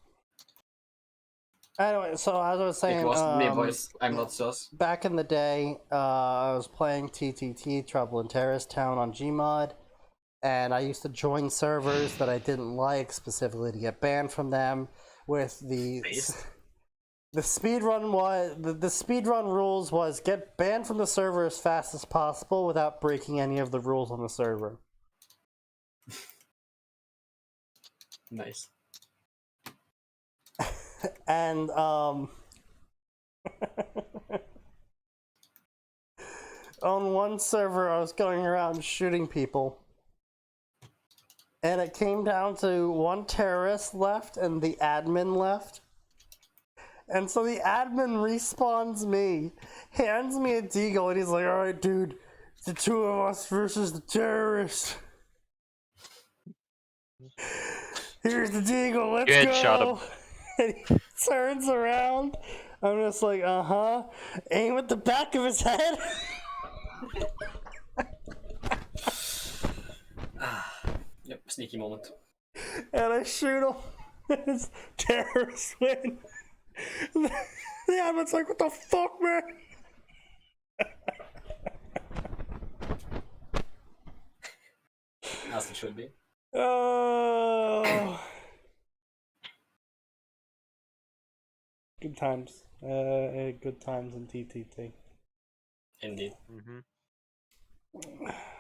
Anyway, so as I was saying, It wasn't me, boys. I'm not sus. back in the day, I was playing TTT, Trouble in Terrorist Town on Gmod, and I used to join servers that I didn't like, specifically to get banned from them, with the... Based? The speedrun the speedrun rules was get banned from the server as fast as possible without breaking any of the rules on the server. Nice. And on one server I was going around shooting people. And it came down to one terrorist left and the admin left. And so the admin respawns me, hands me a deagle, and he's like, alright dude, it's the two of us versus the terrorist. Here's the deagle, let's You go! headshot him. And he turns around, I'm just like, uh-huh, aim at the back of his head. Yep, sneaky moment. And I shoot him, and his terrorist win. The admin's like, what the fuck, man? As it should be. Oh. Good times. Good times in TTT. Indeed.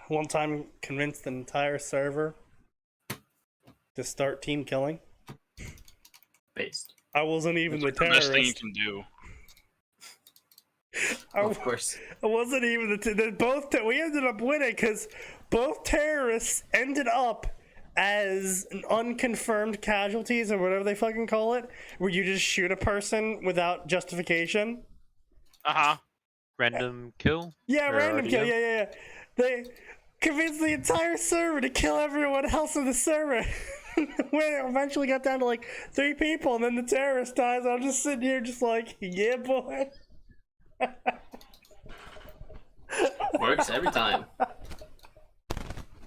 One time convinced an entire server to start team killing. Based. I wasn't even the It's the best thing you terrorist. can do. Of course. I wasn't even we ended up winning because both terrorists ended up as an unconfirmed casualties or whatever they fucking call it, where you just shoot a person without justification. Uh-huh. Random kill? Yeah, Or random kill. RDM? Yeah. They convinced the entire server to kill everyone else in the server. When it eventually got down to like 3 people, and then the terrorist dies, I'm just sitting here, just like, yeah, boy. Works every time.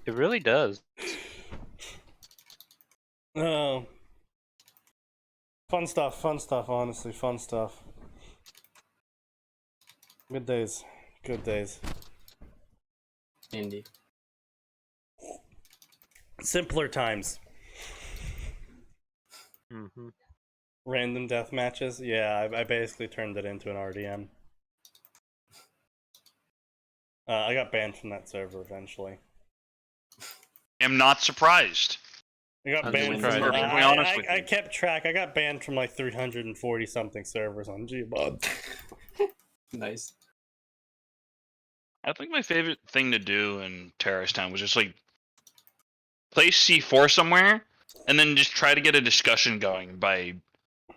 It really does. Oh, fun stuff. Honestly, fun stuff. Good days. Indeed. Simpler times. Mm-hmm. Random death matches. Yeah, I basically turned it into an RDM. I got banned from that server eventually. I'm not surprised. I got I'm banned just from. perfectly honest with I you. kept track. I got banned from like 340 something servers on Gmod. Nice. I think my favorite thing to do in Terrorist Town was just like place C4 somewhere and then just try to get a discussion going by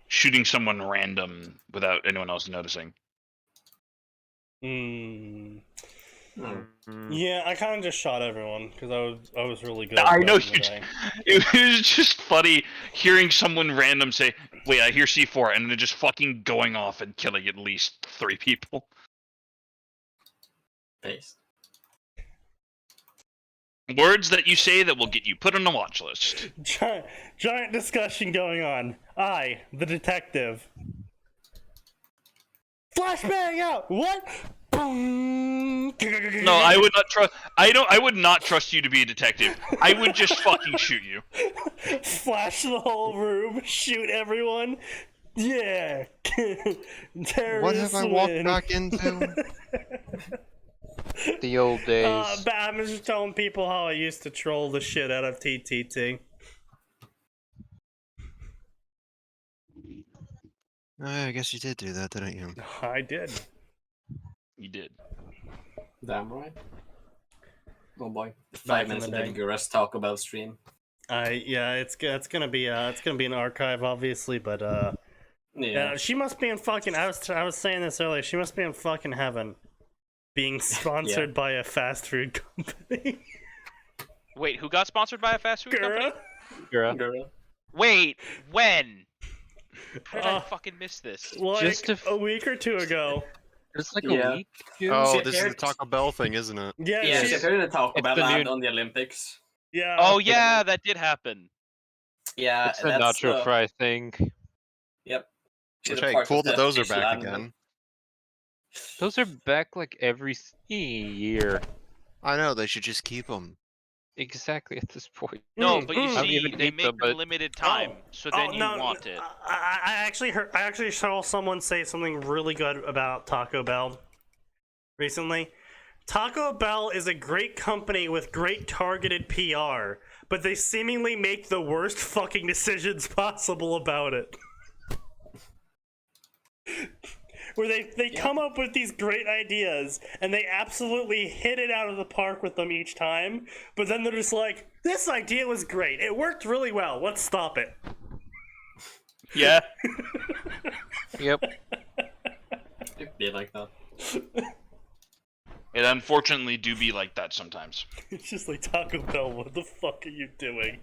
shooting someone random without anyone else noticing. Yeah, I kind of just shot everyone because I was really good. I know back in the you. day. It was just funny hearing someone random say, "Wait, I hear C4," and then just fucking going off and killing at least 3 people. Based. Words that you say that will get you put on a watch list. Giant discussion going on. I, the detective. Flashbang out. What? No, I would not trust. I would not trust you to be a detective. I would just fucking shoot you. Flash the whole room. Shoot everyone. Yeah. Terrorists What have I walked win. back into? The old days. But I'm just telling people how I used to troll the shit out of TTT. I guess you did do that, didn't you? I did. You did. Damn right. Oh boy. Back 5 in minutes the of day. vigorous Taco Bell stream. Yeah, it's gonna be an archive, obviously, but Yeah. she must be in fucking. I was saying this earlier. She must be in fucking heaven, being sponsored by a fast food company. Wait, who got sponsored by a fast food company? Girl. Girl. Wait, when? How did I Uh, fucking miss this? Like Just a week or two ago. It's like Yeah. a week. Dude. Oh, Shit, this is the Eric. Taco Bell thing, isn't it? Yeah, Yeah, she appeared in Taco It's Bell the ad new- on the Olympics. yeah. Oh yeah, that did happen. Yeah, It's the that's nacho fry thing. Yep. She's Which, a hey, part cool of that the those are official back admin. again. Those are back like every year. I know, they should just keep them. exactly at this point. No, but you I don't see, even they eat make them, the but limited time, so then you want it. I actually saw someone say something really good about Taco Bell recently. Taco Bell is a great company with great targeted PR, but they seemingly make the worst fucking decisions possible about it. Where they come up with these great ideas, and they absolutely hit it out of the park with them each time, but then they're just like, this idea was great, it worked really well, let's stop it. Yeah. yep. It'd be like that. It unfortunately do be like that sometimes. It's just like, Taco Bell, what the fuck are you doing?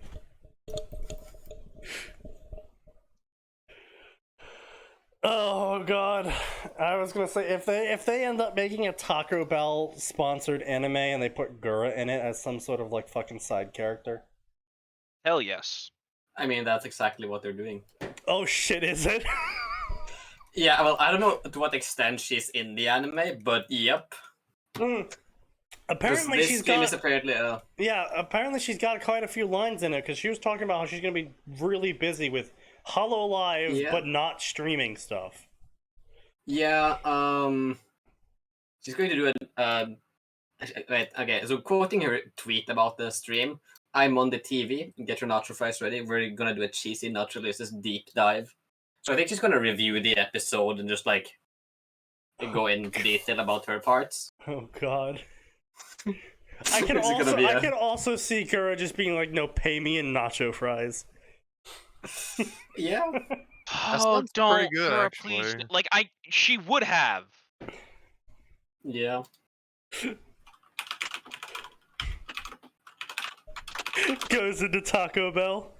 Oh god, I was gonna say if they end up making a Taco Bell sponsored anime and they put Gura in it as some sort of like fucking side character. Hell yes. I mean, that's exactly what they're doing. Oh shit, is it? Yeah, well, I don't know to what extent she's in the anime, but yep. Apparently this she's game got is apparently apparently she's got quite a few lines in it because she was talking about how she's gonna be really busy with Hollow Live, but not streaming stuff. Yeah, she's going to do it. Wait, okay, so quoting her tweet about the stream, I'm on the TV, get your nacho fries ready, we're gonna do a cheesy nacho delicious deep dive. So I think she's gonna review the episode and just like go into detail about her parts. Oh god. I can also see Gura just being like, no, pay me in nacho fries. Yeah. Oh, don't, pretty good, Gura, actually. please. Like, she would have. Yeah. Goes into Taco Bell.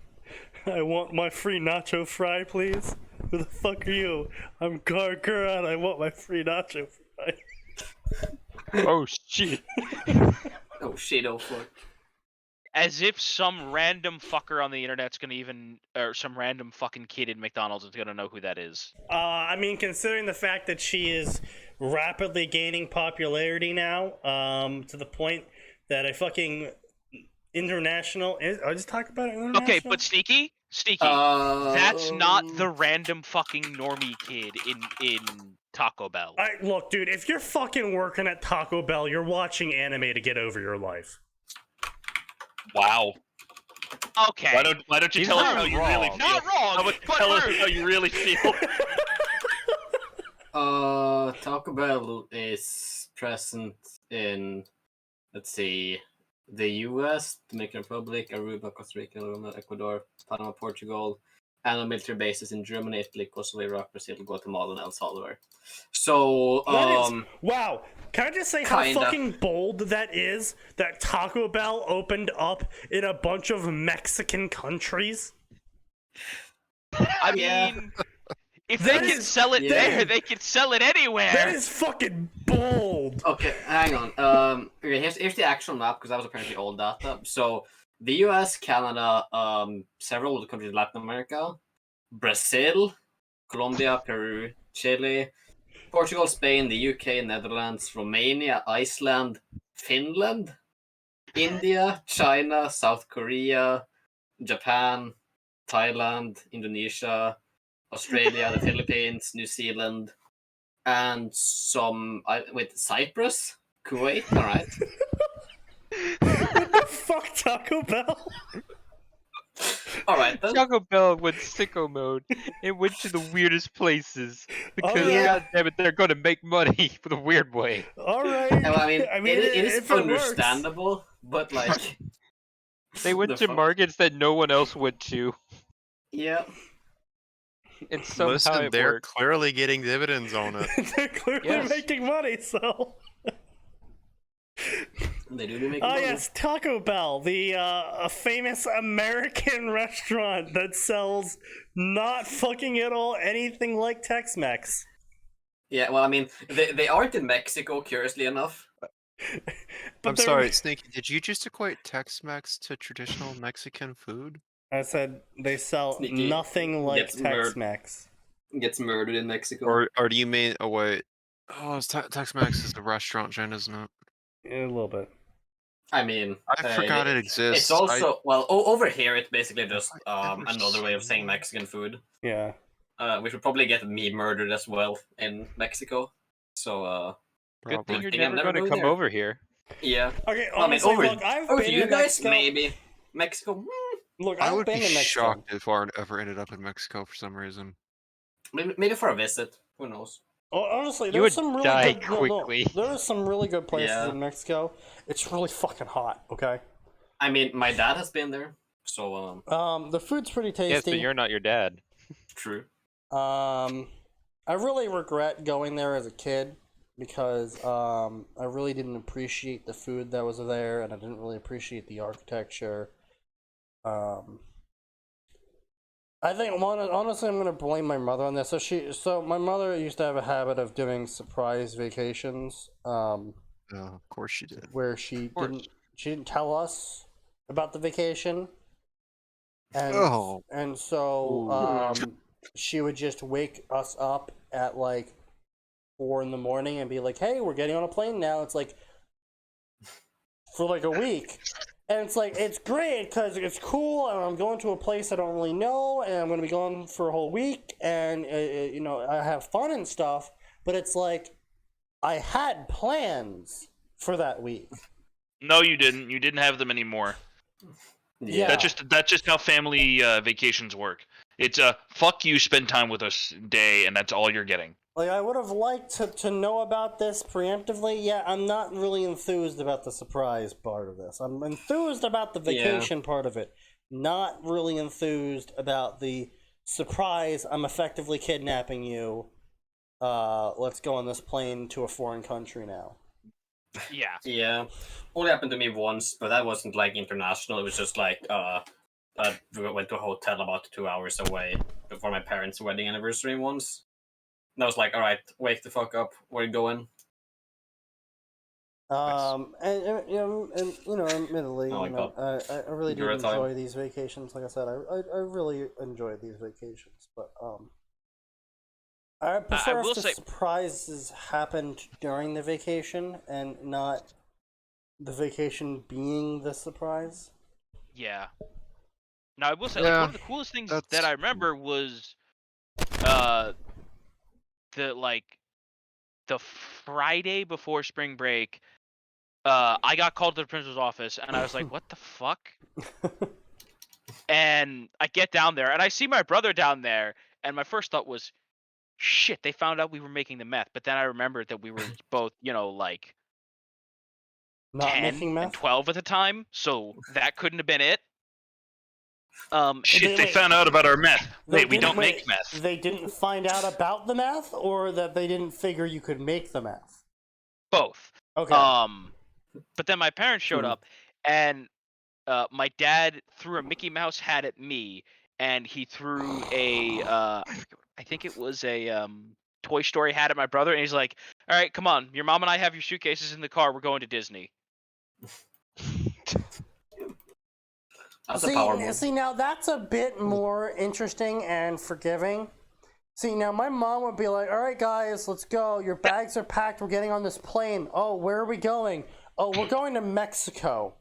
I want my free nacho fry, please. Who the fuck are you? I'm Gura and I want my free nacho fry. Oh shit. Oh shit, oh fuck. As if some random fucker on the internet's gonna even, or some random fucking kid in McDonald's is gonna know who that is. I mean, considering the fact that she is rapidly gaining popularity now, to the point that a fucking international. I just talk about it. International? Okay, but Sneaky, that's not the random fucking normie kid in Taco Bell. Look, dude, if you're fucking working at Taco Bell, you're watching anime to get over your life. Wow. Okay. Why don't you He's tell us not how you wrong. really feel? Not wrong, How about tell us how you really feel? Taco Bell is present in, let's see, the US, Dominican Republic, Aruba, Costa Rica, Ecuador, Panama, Portugal, and on military bases in Germany, Italy, Kosovo, Iraq, Brazil, Guatemala, and El Salvador. So, wow. Can I just say how fucking bold that is? That Taco Bell opened up in a bunch of Mexican countries? I mean, if they can sell it there, they can sell it anywhere. That is fucking bold. Okay, hang on. Okay, here's the actual map, because that was apparently old data. So, the US, Canada, several countries in Latin America, Brazil, Colombia, Peru, Chile, Portugal, Spain, the UK, Netherlands, Romania, Iceland, Finland, India, China, South Korea, Japan, Thailand, Indonesia, Australia, the Philippines, New Zealand, and some Cyprus, Kuwait. All right. Fuck Taco Bell. All right. Then. Taco Bell went sicko mode. It went to the weirdest places because yeah. goddammit, they're going to make money for the weird way. All right. Well, I mean it is understandable, but like they went to markets that no one else went to. Yeah. And somehow Listen, they're worked. clearly getting dividends on it. They're clearly making money, so. They do make money. Yes, Taco Bell, the a famous American restaurant that sells not fucking at all anything like Tex-Mex. Yeah, well, I mean, they aren't in Mexico, curiously enough. I'm sorry, Sneaky, did you just equate Tex-Mex to traditional Mexican food? I said they sell Sneaky nothing like Tex-Mex. Gets murdered in Mexico. Or do you mean, oh wait, Tex-Mex is the restaurant chain, isn't it? Yeah, a little bit. I mean, I forgot it exists. It's also over here. It's basically just I've never another way of saying seen- Mexican food. Yeah. We should probably get me murdered as well in Mexico. So Good thing Probably. you're thing I'm never never going to going come there. over here. yeah. Okay, Well, I mean, honestly, over, look, I've over been to you to guys, Mexico. maybe Mexico. Look, I I've would been be to Mexico. shocked if I ever ended up in Mexico for some reason. Maybe for a visit. Who knows? Honestly, You there's would some really die good. quickly. There are some really good places Yeah. in Mexico. It's really fucking hot. Okay. I mean, my dad has been there, so The food's pretty tasty. Yes, but you're not your dad. true. I really regret going there as a kid because I really didn't appreciate the food that was there, and I didn't really appreciate the architecture. I think honestly, I'm gonna blame my mother on this. So my mother used to have a habit of doing surprise vacations, Of course she did. where she course. didn't tell us about the vacation, and Oh. so she would just wake us up at like 4 in the morning and be like, "Hey, we're getting on a plane now." It's like for like a week. And it's like, it's great because it's cool, and I'm going to a place I don't really know, and I'm going to be gone for a whole week, and, you know, I have fun and stuff, but it's like, I had plans for that week. No, you didn't. You didn't have them anymore. Yeah. That's just how family vacations work. It's a fuck you, spend time with us day, and that's all you're getting. Like, I would have liked to know about this preemptively. Yeah, I'm not really enthused about the surprise part of this. I'm enthused about the vacation part of it. Not really enthused about the surprise, I'm effectively kidnapping you. Let's go on this plane to a foreign country now. Yeah. Yeah, only happened to me once, but that wasn't like international. It was just like we went to a hotel about 2 hours away before my parents' wedding anniversary once. And I was like, all right, wake the fuck up. Where you going? And admittedly, Oh my God. I really do You're a time. enjoy these vacations. Like I said, I really enjoy these vacations, but I prefer will if the say- surprises happened during the vacation and not the vacation being the surprise. Yeah. Now I will say, Yeah, like, one of the coolest things that's that I remember was, the Friday before spring break. I got called to the principal's office, and I was like, "What the fuck?" And I get down there, and I see my brother down there, and my first thought was, "Shit, they found out we were making the meth." But then I remembered that we were both, like Not 10 making and meth. 12 at the time, so that couldn't have been it. Shit, they wait. found out about our meth. They Wait, we didn't- don't make meth. They didn't find out about the math, or that they didn't figure you could make the math. Both. Okay. But then my parents showed up, and my dad threw a Mickey Mouse hat at me, and he threw a I think it was a Toy Story hat at my brother, and he's like, "All right, come on, your mom and I have your suitcases in the car. We're going to Disney." That's a power move. See, now that's a bit more interesting and forgiving. See, now my mom would be like, "All right, guys, let's go. Your bags are packed. We're getting on this plane. Oh, where are we going? Oh, we're going to Mexico."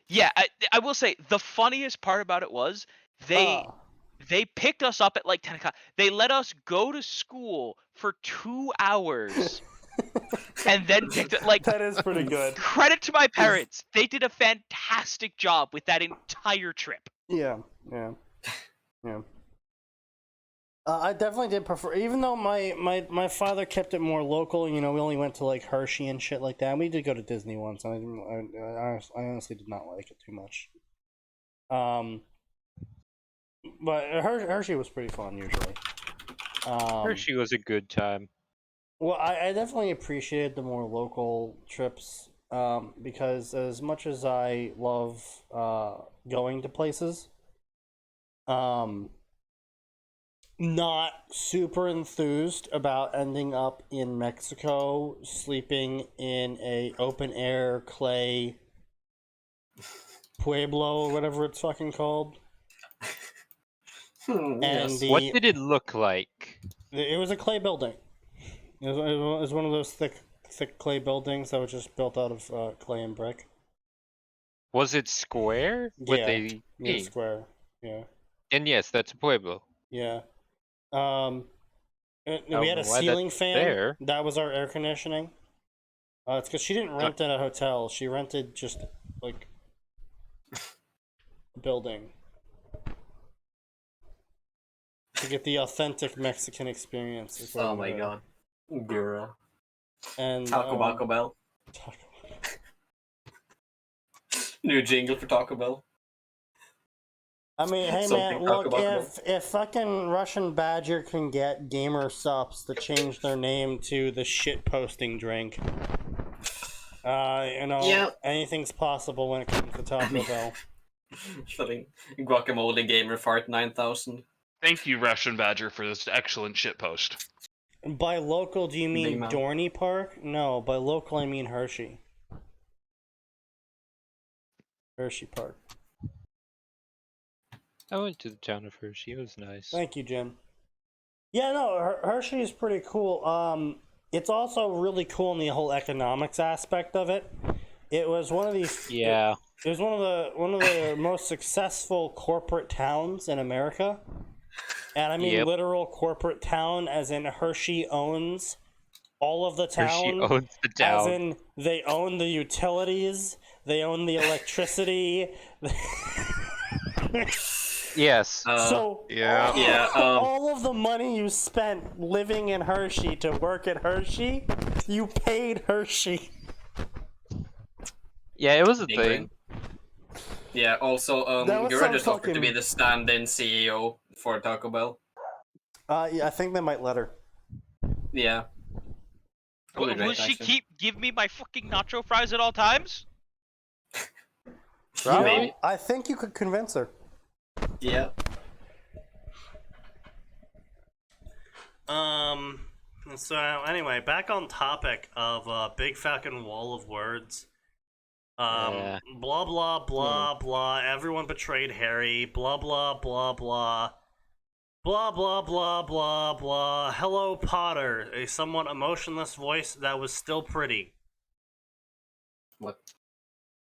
Yeah, I will say the funniest part about it was they picked us up at like 10 o'clock. They let us go to school for 2 hours, and then picked it. Like, That is pretty good. credit to my parents, they did a fantastic job with that entire trip. Yeah. I definitely did prefer, even though my father kept it more local. You know, we only went to like Hershey and shit like that. We did go to Disney once. I honestly did not like it too much. But Hershey was pretty fun usually. Hershey was a good time. Well, I definitely appreciated the more local trips, because as much as I love going to places, not super enthused about ending up in Mexico, sleeping in a open air clay pueblo or whatever it's fucking called. And Yes. What did it look like? it was a clay building. It was one of those thick clay buildings that was just built out of clay and brick. Was it square with Yeah, a Near E? Square. Yeah. And yes, that's a pueblo. Yeah. I We don't had know a why ceiling that's fan. there. That was our air conditioning. It's because she didn't rent at a hotel. She rented just like a building to get the authentic Mexican experience. Oh according my to her. god. Girl. And Taco Bell. New jingle for Taco Bell. I mean, hey Something man, Taco look, Bell. if fucking Russian Badger can get gamer subs to change their name to the shit posting drink, Yeah. anything's possible when it comes to Taco Bell. Filling Guacamole Gamer Fart 9000. Thank you, Russian Badger, for this excellent shitpost. By local, do you Big mean mouth. Dorney Park? No, by local I mean Hershey. Hershey Park. I went to the town of Hershey. It was nice. Thank you, Jim. Yeah, no, Hershey is pretty cool. It's also really cool in the whole economics aspect of it. It was one of these. Yeah. It was one of the most successful corporate towns in America, and I mean Yep. literal corporate town, as in Hershey owns all of the town. Hershey owns the As town. in, they own the utilities, they own the electricity. Yes. So Yeah. Yeah, all of the money you spent living in Hershey to work at Hershey, you paid Hershey. Yeah, it was a Big thing. ring. Yeah, also, That was Gura some just offered to be fucking- the stand-in CEO for Taco Bell. Yeah, I think they might let her. Yeah. Probably Will great, she actually. give me my fucking nacho fries at all times? You know, Maybe. I think you could convince her. Yeah. So anyway, back on topic of big fucking wall of words. Yeah. Blah blah blah blah. Everyone betrayed Harry. Blah blah blah blah. Blah blah blah blah blah. Hello Potter, a somewhat emotionless voice that was still pretty. What?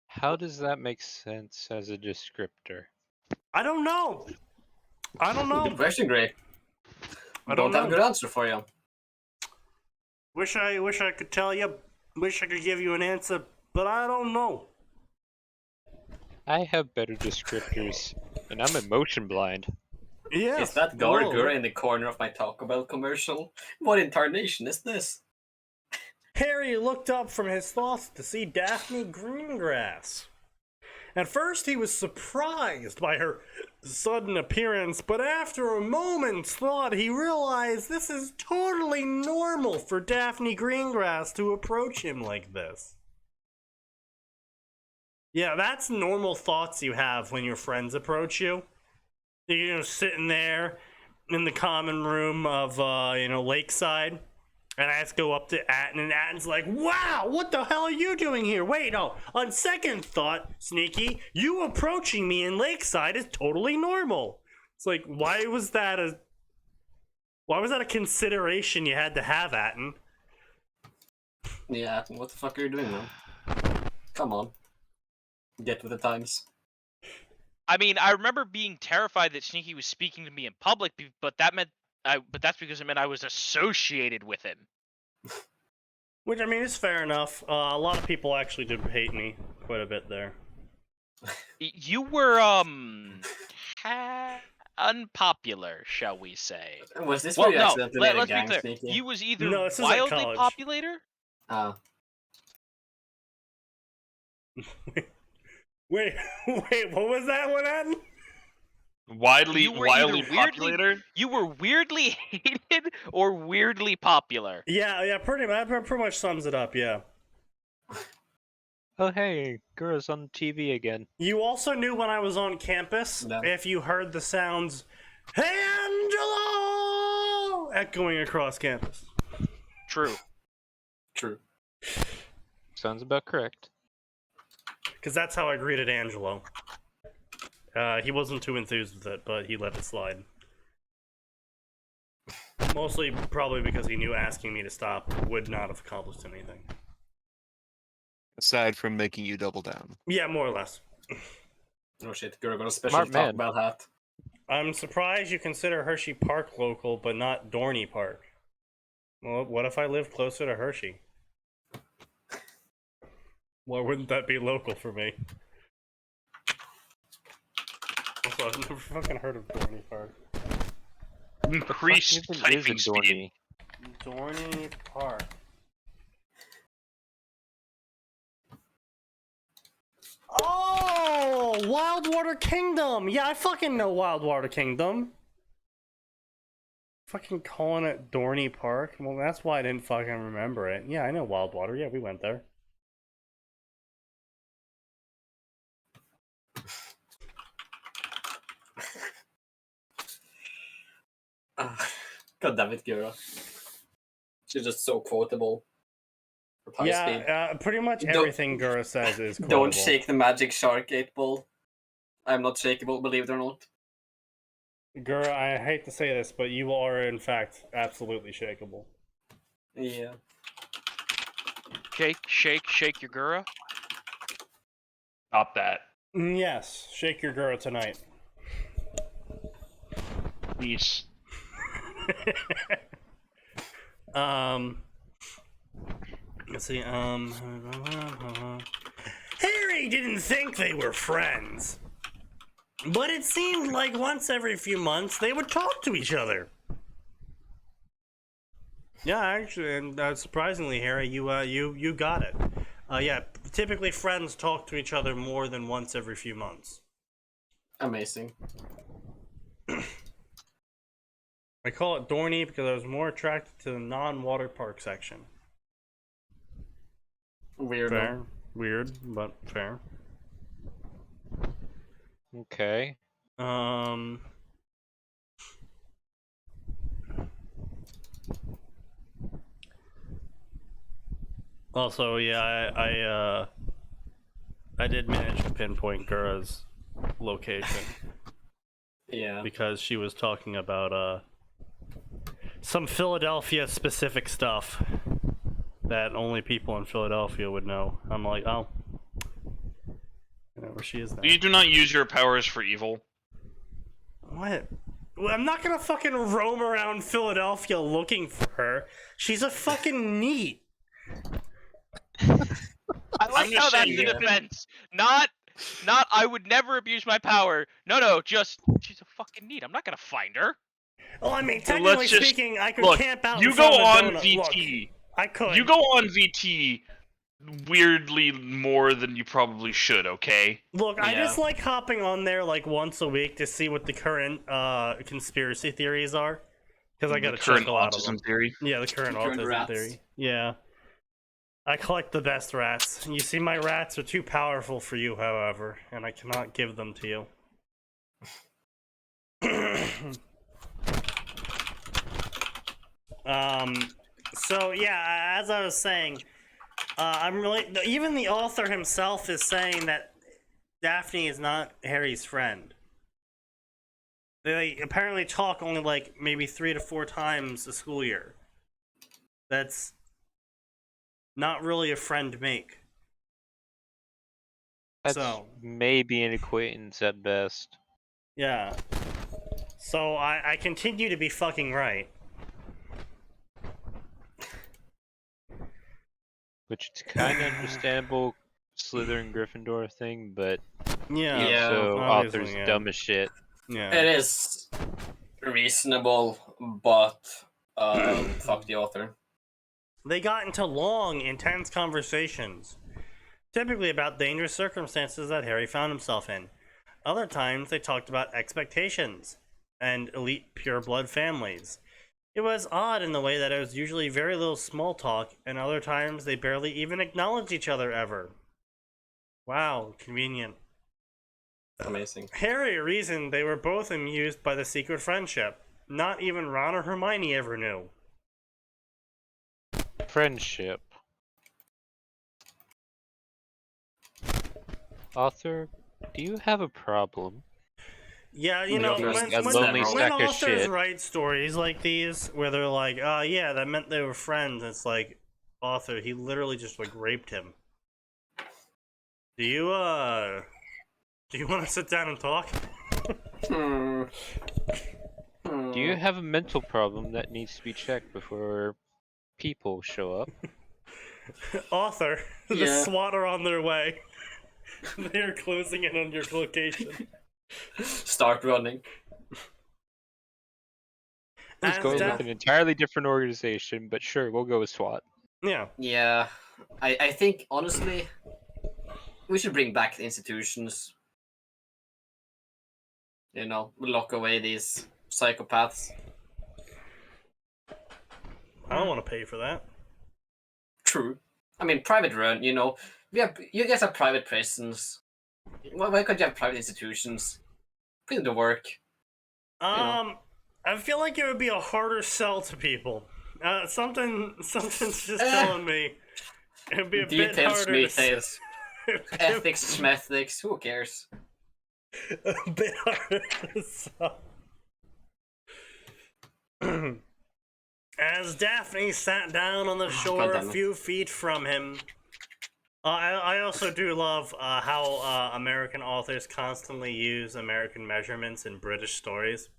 How does that make sense as a descriptor? I don't know. I don't Good know. question, Gray. I Don't don't have a know. good answer for you. Wish I could tell you. Wish I could give you an answer, but I don't know. I have better descriptors, and I'm emotion blind. Yeah. Is that Gura in the corner of my Taco Bell commercial? What incarnation is this? Harry looked up from his thoughts to see Daphne Greengrass. At first, he was surprised by her sudden appearance, but after a moment's thought, he realized this is totally normal for Daphne Greengrass to approach him like this. Yeah, that's normal thoughts you have when your friends approach you. You're sitting there in the common room of, Lakeside. And I have to go up to Atin, and Atin's like, wow, what the hell are you doing here? Wait, no, on second thought, Sneaky, you approaching me in Lakeside is totally normal. It's like, why was that a consideration you had to have, Atin? Yeah, what the fuck are you doing, man? Come on. Get with the times. I mean, I remember being terrified that Sneaky was speaking to me in public, but that's because it meant I was associated with him. Which, I mean, is fair enough. A lot of people actually did hate me quite a bit there. You were unpopular, shall we say? Was this Well, where you no. accidentally made a Let's be gang, clear. Sneaky? You was either No, this is at wildly college. popular. Wait, what was that one, Atin? Wildly You were either weirdly- populator? You were weirdly hated or weirdly popular. Yeah, pretty much sums it up, yeah. Oh hey, Gura's on TV again. You also knew when I was on campus, No. if you heard the sounds, "Hey Angelo!" echoing across campus. True. True. Sounds about correct. Because that's how I greeted Angelo. He wasn't too enthused with it, but he let it slide. Mostly probably because he knew asking me to stop would not have accomplished anything. Aside from making you double down. Yeah, more or less. Oh shit, Gurgle got a special Smart Taco man. Bell hat. I'm surprised you consider Hershey Park local, but not Dorney Park. Well, what if I lived closer to Hershey? Why wouldn't that be local for me? Also, I've never fucking heard of Dorney Park. Increased Even is a typing speed. Dorney Park. Oh, Wildwater Kingdom! Yeah, I fucking know Wildwater Kingdom. Fucking calling it Dorney Park? Well, that's why I didn't fucking remember it. Yeah, I know Wildwater. Yeah, we went there. God damn it, Gura. She's just so quotable. At high speed. Yeah, pretty much Don't- everything Gura says is quotable. Don't shake the magic shark 8-ball. I'm not shakeable, believe it or not. Gura, I hate to say this, but you are in fact absolutely shakeable. Yeah. Shake, shake, shake your gura. Stop that, Yes, shake your Gura tonight. please. Let's see, Harry didn't think they were friends. But it seemed like once every few months they would talk to each other. Yeah, actually, and surprisingly, Harry, you got it. Yeah, typically friends talk to each other more than once every few months. Amazing. I call it Dorney because I was more attracted to the non-water park section. Weird. Fair. Weird, but fair. Okay. Also, yeah, I did manage to pinpoint Gura's location Yeah. because she was talking about some Philadelphia specific stuff that only people in Philadelphia would know. I'm like, oh, I know where she is now. You do not use your powers for evil. What? Well, I'm not gonna fucking roam around Philadelphia looking for her. She's a fucking neat. I like I'm how just that's saying, the yeah. defense. Not I would never abuse my power. No, just she's a fucking need. I'm not gonna find her. Well, I mean, Let's technically just- speaking, I could Look, camp out. you in front go of the on donut. VT. Look, I could. You go on VT weirdly more than you probably should, okay? Look, I Yeah. just like hopping on there like once a week to see what the current conspiracy theories are, because I The gotta current chuckle out of them. autism theory. Yeah, the current The current autism rats. theory. Yeah. I collect the best rats. You see, my rats are too powerful for you, however, and I cannot give them to you. So yeah, as I was saying, I'm really even the author himself is saying that Daphne is not Harry's friend. They apparently talk only like maybe 3 to 4 times a school year. That's not really a friend make. That's So- maybe an acquaintance at best. Yeah. So I continue to be fucking right. Which is kind of understandable, Slytherin Gryffindor thing, but Yeah. Yeah, so obviously, author's yeah. dumb as shit. Yeah. It is reasonable, but fuck the author. They got into long, intense conversations, typically about dangerous circumstances that Harry found himself in. Other times, they talked about expectations and elite pureblood families. It was odd in the way that it was usually very little small talk, and other times they barely even acknowledged each other ever. Wow, convenient. Amazing. Harry reasoned they were both amused by the secret friendship. Not even Ron or Hermione ever knew. Friendship. Author, do you have a problem? Yeah, you The know, author's when, a when, lonely when stack of authors shit. write stories like these, where they're like, oh yeah, that meant they were friends, it's like, author, he literally just, like, raped him. Do you Do you want to sit down and talk? Hmm. Do you have a mental problem that needs to be checked before people show up? Author, the Yeah. SWAT are on their way. They're closing in on your location. Start running. I was As going Daph- with an entirely different organization, but sure, we'll go with SWAT. Yeah. Yeah, I think honestly, we should bring back the institutions. You know, lock away these psychopaths. I don't want to pay for that. True. I mean, private run. You know, you guys have private prisons. Why can't you have private institutions? Put in the work. know. I feel like it would be a harder sell to people. Something's just telling me it would be a bit Details, harder to details, ethics, schmethics. Who cares? a bit harder to sell. As Daphne sat down on the shore a few feet from him, I also do love how American authors constantly use American measurements in British stories.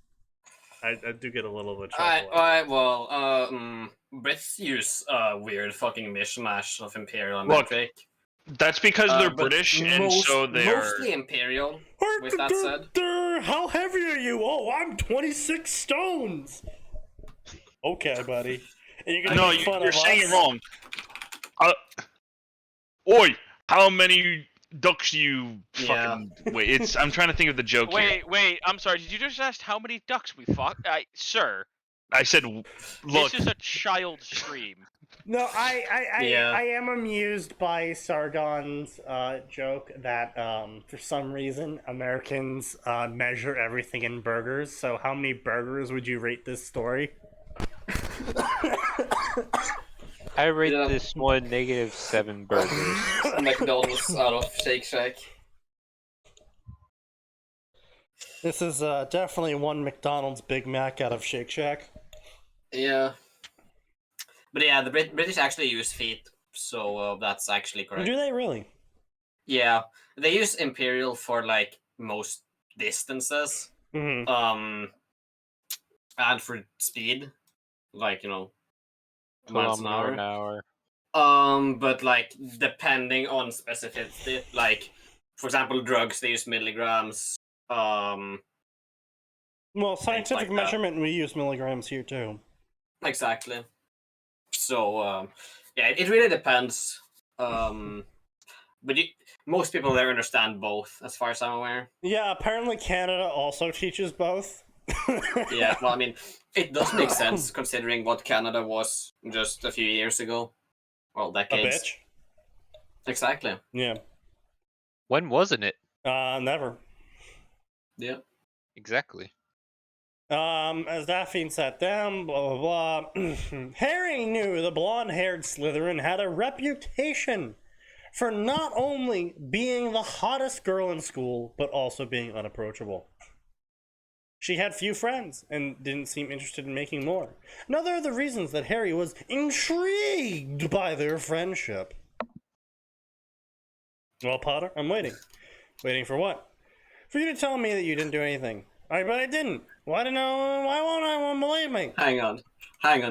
I do get a little bit of chuckle. Brits use weird fucking mishmash of imperial and Look, metric. That's because they're But British, and so they're. mostly imperial. With that said, How heavy are you? Oh, I'm 26 stones. Okay, buddy. And you're gonna No, make fun you're of saying us? it wrong. Oi, how many ducks you fucking wait? It's I'm trying to think of the joke here. Wait, I'm sorry. Did you just ask how many ducks we fought? Sir, I said, look, this is a child stream. No, Yeah. I am amused by Sargon's joke that for some reason Americans measure everything in burgers. So how many burgers would you rate this story? I rate Yeah. this one -7 burgers. McDonald's out of Shake Shack. This is definitely one McDonald's Big Mac out of Shake Shack. Yeah. But yeah, the British actually use feet, so that's actually correct. Do they really? Yeah, they use imperial for like most distances. Mm-hmm. And for speed, like miles an Kilometer hour. an hour. But like depending on specificity, like for example, drugs they use milligrams. Well, scientific like that. measurement, we use milligrams here too. Exactly. So yeah, it really depends. But most people there understand both, as far as I'm aware. Yeah, apparently Canada also teaches both. Yeah, well, I mean, it does make sense considering what Canada was just a few years ago. Well, A decades. bitch. Exactly. Yeah. When wasn't it? Never. Yeah. Exactly. As Daphne sat down, blah blah blah. Harry knew the blonde-haired Slytherin had a reputation for not only being the hottest girl in school, but also being unapproachable. She had few friends and didn't seem interested in making more. Another of the reasons that Harry was intrigued by their friendship. Well, Potter, I'm waiting. Waiting for what? For you to tell me that you didn't do anything. But I didn't. Why won't I believe me? Hang on.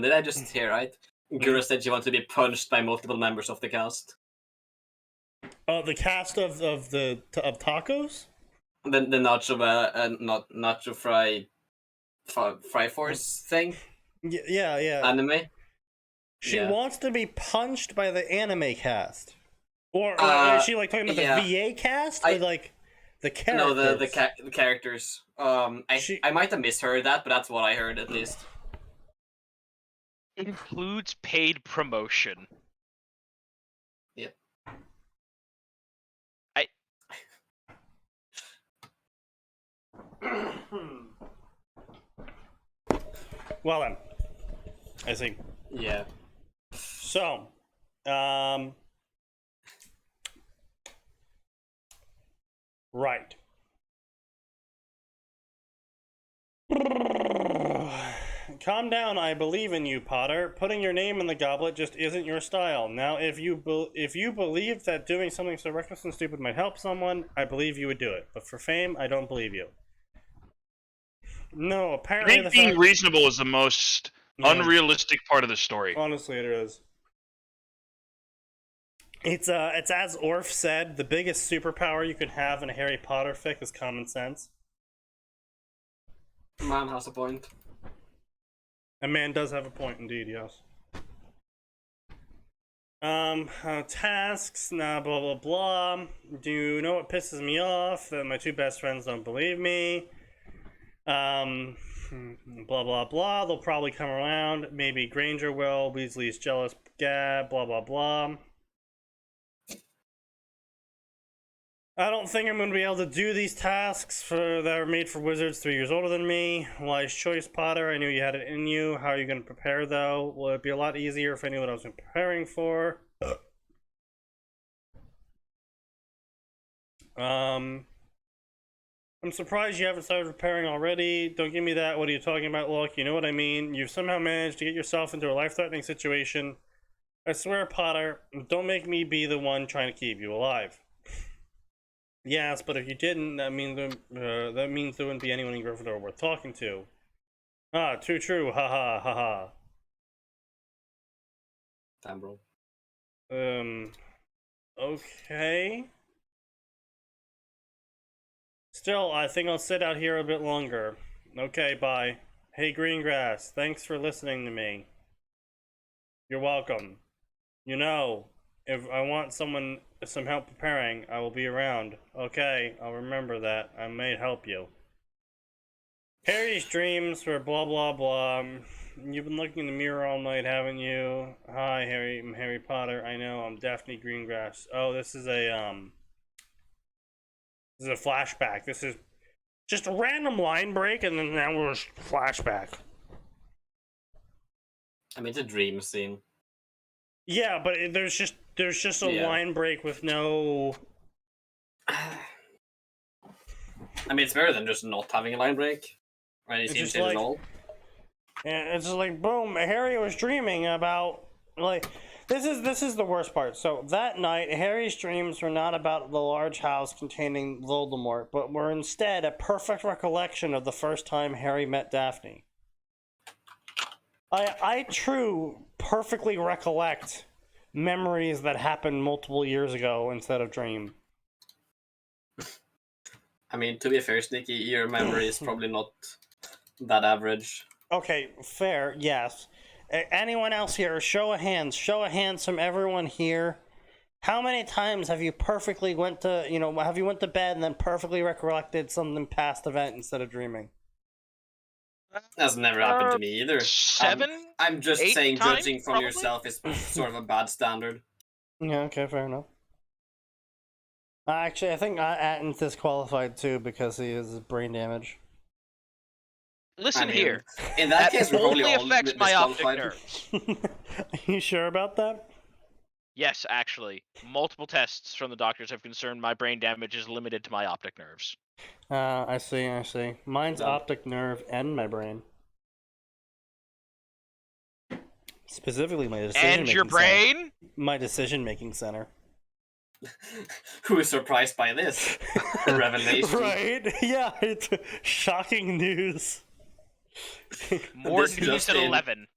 Did I just hear right? Gura said she wanted to be punched by multiple members of the cast. The cast of tacos? The nacho fry force thing Yeah. anime. She Yeah. wants to be punched by the anime cast, or is she like talking about yeah. the VA cast, or like the characters? No, the characters. I might have misheard that, but that's what I heard at least. Includes paid promotion. Yep. Well then, I see. Yeah. So, right. Calm down, I believe in you, Potter. Putting your name in the goblet just isn't your style. Now, if you believe that doing something so reckless and stupid might help someone, I believe you would do it. But for fame, I don't believe you. No, I apparently think being reasonable is the most unrealistic part of the story. Honestly, it is. It's as Orf said, the biggest superpower you could have in a Harry Potter fic is common sense. Man has a point. A man does have a point, indeed, yes. Tasks, nah, blah, blah, blah. Do you know what pisses me off? That my two best friends don't believe me. Blah, blah, blah. They'll probably come around. Maybe Granger will. Weasley's jealous. Gab, blah, blah, blah. I don't think I'm going to be able to do these tasks that are made for wizards 3 years older than me. Wise choice, Potter. I knew you had it in you. How are you going to prepare, though? Will it be a lot easier if I knew what I was preparing for? I'm surprised you haven't started preparing already. Don't give me that. What are you talking about? Look, you know what I mean. You've somehow managed to get yourself into a life-threatening situation. I swear, Potter, don't make me be the one trying to keep you alive. Yes, but if you didn't, that means there wouldn't be anyone in Gryffindor worth talking to. Ah, too true. Ha ha ha ha. Damn, bro. Okay. Still, I think I'll sit out here a bit longer. Okay, bye. Hey, Greengrass, thanks for listening to me. You're welcome. You know, if I want some help preparing, I will be around. Okay, I'll remember that. I may help you. Harry's dreams were blah blah blah. You've been looking in the mirror all night, haven't you? Hi, Harry. I'm Harry Potter. I know. I'm Daphne Greengrass. Oh, this is a flashback. This is just a random line break, and then now we're flashback. I mean, it's a dream scene. Yeah, but there's just a line break with no. I mean, it's better than just not having a line break. Right? It seems like, all. And it's just like, boom, Harry was dreaming about, like, this is the worst part. So that night, Harry's dreams were not about the large house containing Voldemort, but were instead a perfect recollection of the first time Harry met Daphne. I perfectly recollect memories that happened multiple years ago instead of dream. I mean, to be fair, Sneaky, your memory is probably not that average. Okay, fair, yes. Anyone else here? Show of hands from everyone here. How many times have you perfectly went to bed and then perfectly recollected some past event instead of dreaming? That's never happened to me either. 7? I'm just 8 saying times, judging from probably? yourself is sort of a bad standard. Yeah, okay, fair enough. Actually, I think Atin's disqualified too because he has brain damage. Listen here. In that case, we're probably only all affects my optic disqualified. nerve. Are you sure about that? Yes, actually. Multiple tests from the doctors have confirmed my brain damage is limited to my optic nerves. I see. Mine's optic nerve and my brain. Specifically, my decision-making And your brain? Center. My decision-making center. Who is surprised by this revelation? Right? Yeah, it's shocking news. More news at 11.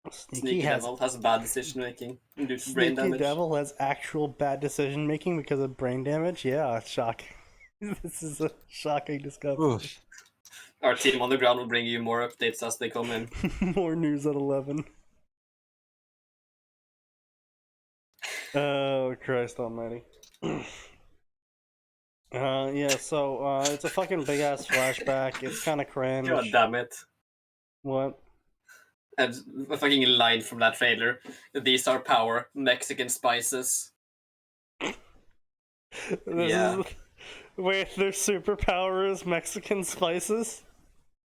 SneakyDevil has bad decision making due to brain damage. SneakyDevil has actual bad decision making because of brain damage? Yeah, it's shocking. This is a shocking discovery. Oof. Our team on the ground will bring you more updates as they come in. More news at 11. Oh, Christ almighty. Yeah, so, it's a fucking big-ass flashback. It's kind of cringe. God damn it. What? And a fucking line from that trailer. These are power, Mexican spices. Yeah. Wait, their superpower is Mexican spices?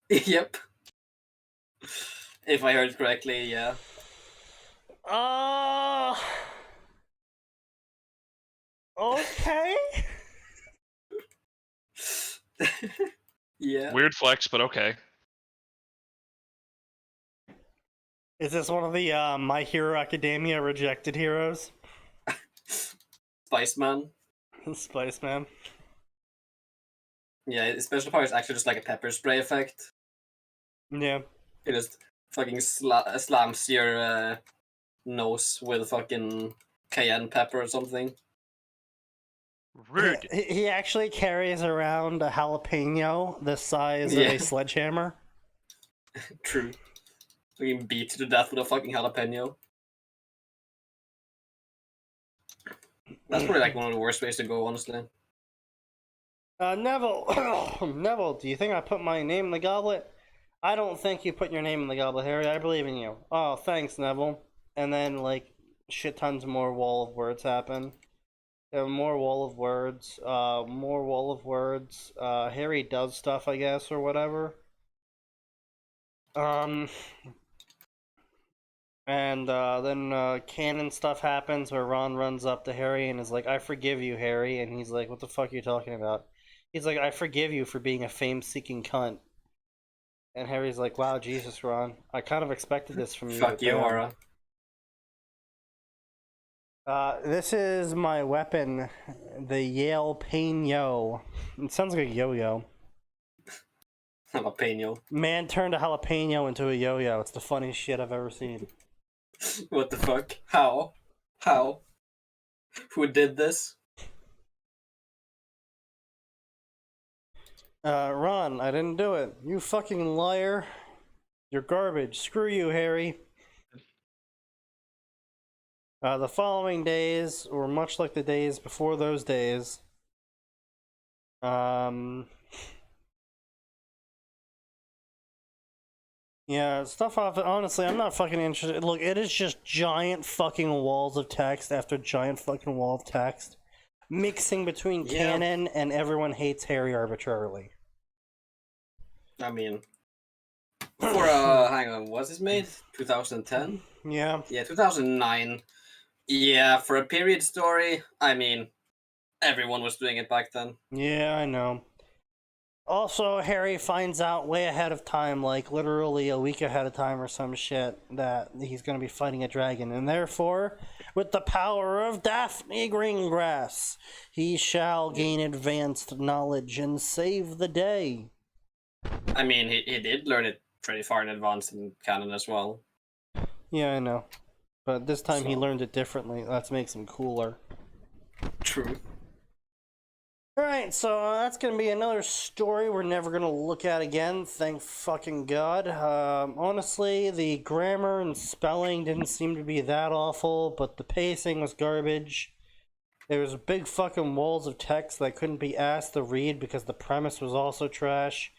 Yep. If I heard correctly, yeah. Okay. Yeah. Weird flex, but okay. Is this one of the My Hero Academia rejected heroes? Spice Man. Spice Man. Yeah, his special power is actually just like a pepper spray effect. Yeah. It just fucking slams your nose with fucking cayenne pepper or something. Rude. He actually carries around a jalapeno the size of Yeah. a sledgehammer. True. Fucking beat to death with a fucking jalapeno. That's probably like one of the worst ways to go, honestly. Neville, Neville, do you think I put my name in the goblet? I don't think you put your name in the goblet, Harry. I believe in you. Oh, thanks, Neville. And then, like, shit tons more wall of words happen. More wall of words. More wall of words. Harry does stuff, I guess, or whatever. And then canon stuff happens where Ron runs up to Harry and is like, I forgive you, Harry. And he's like, what the fuck are you talking about? He's like, I forgive you for being a fame-seeking cunt. And Harry's like, wow, Jesus, Ron. I kind of expected this from you. Fuck you, damn." Aura. This is my weapon, the Yale Pain-Yo. It sounds like a yo-yo. Jalapeno. Man turned a jalapeno into a yo-yo. It's the funniest shit I've ever seen. What the fuck? How? How? Who did this? Ron, I didn't do it. You fucking liar. You're garbage. Screw you, Harry. The following days were much like the days before those days. Yeah, stuff off. Honestly, I'm not fucking interested. Look, it is just giant fucking walls of text after giant fucking wall of text, mixing between canon and everyone hates Harry arbitrarily. I mean, for hang on, was this made 2010? Yeah. Yeah, 2009. Yeah, for a period story, I mean, everyone was doing it back then. Yeah, I know. Also, Harry finds out way ahead of time, like literally a week ahead of time or some shit, that he's going to be fighting a dragon. And therefore, with the power of Daphne Greengrass, he shall gain advanced knowledge and save the day. I mean, he did learn it pretty far in advance in canon as well. Yeah, I know. But this time he So- learned it differently. That makes him cooler. True. Alright, so that's gonna be another story we're never gonna look at again, thank fucking god. Honestly, the grammar and spelling didn't seem to be that awful, but the pacing was garbage. There was big fucking walls of text that couldn't be asked to read because the premise was also trash.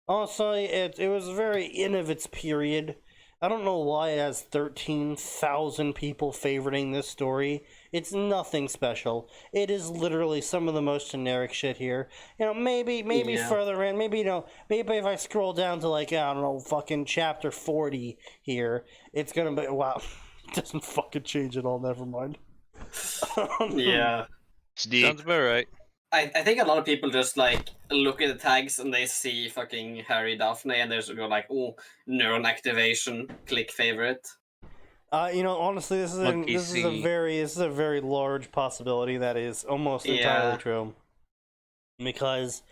Honestly, it was very in of its period. I don't know why it has 13,000 people favoriting this story. It's nothing special. It is literally some of the most generic shit here. You know, maybe Yeah. further in, maybe if I scroll down to like, I don't know, fucking chapter 40 here, it's gonna be, wow, it doesn't fucking change at all, never mind. Yeah. It's deep. Sounds about right. I think a lot of people just like look at the tags and they see fucking Harry Daphne and they just go like, oh, neuron activation, click favorite. You know, honestly, this is a very large possibility that is almost entirely Yeah. true. Because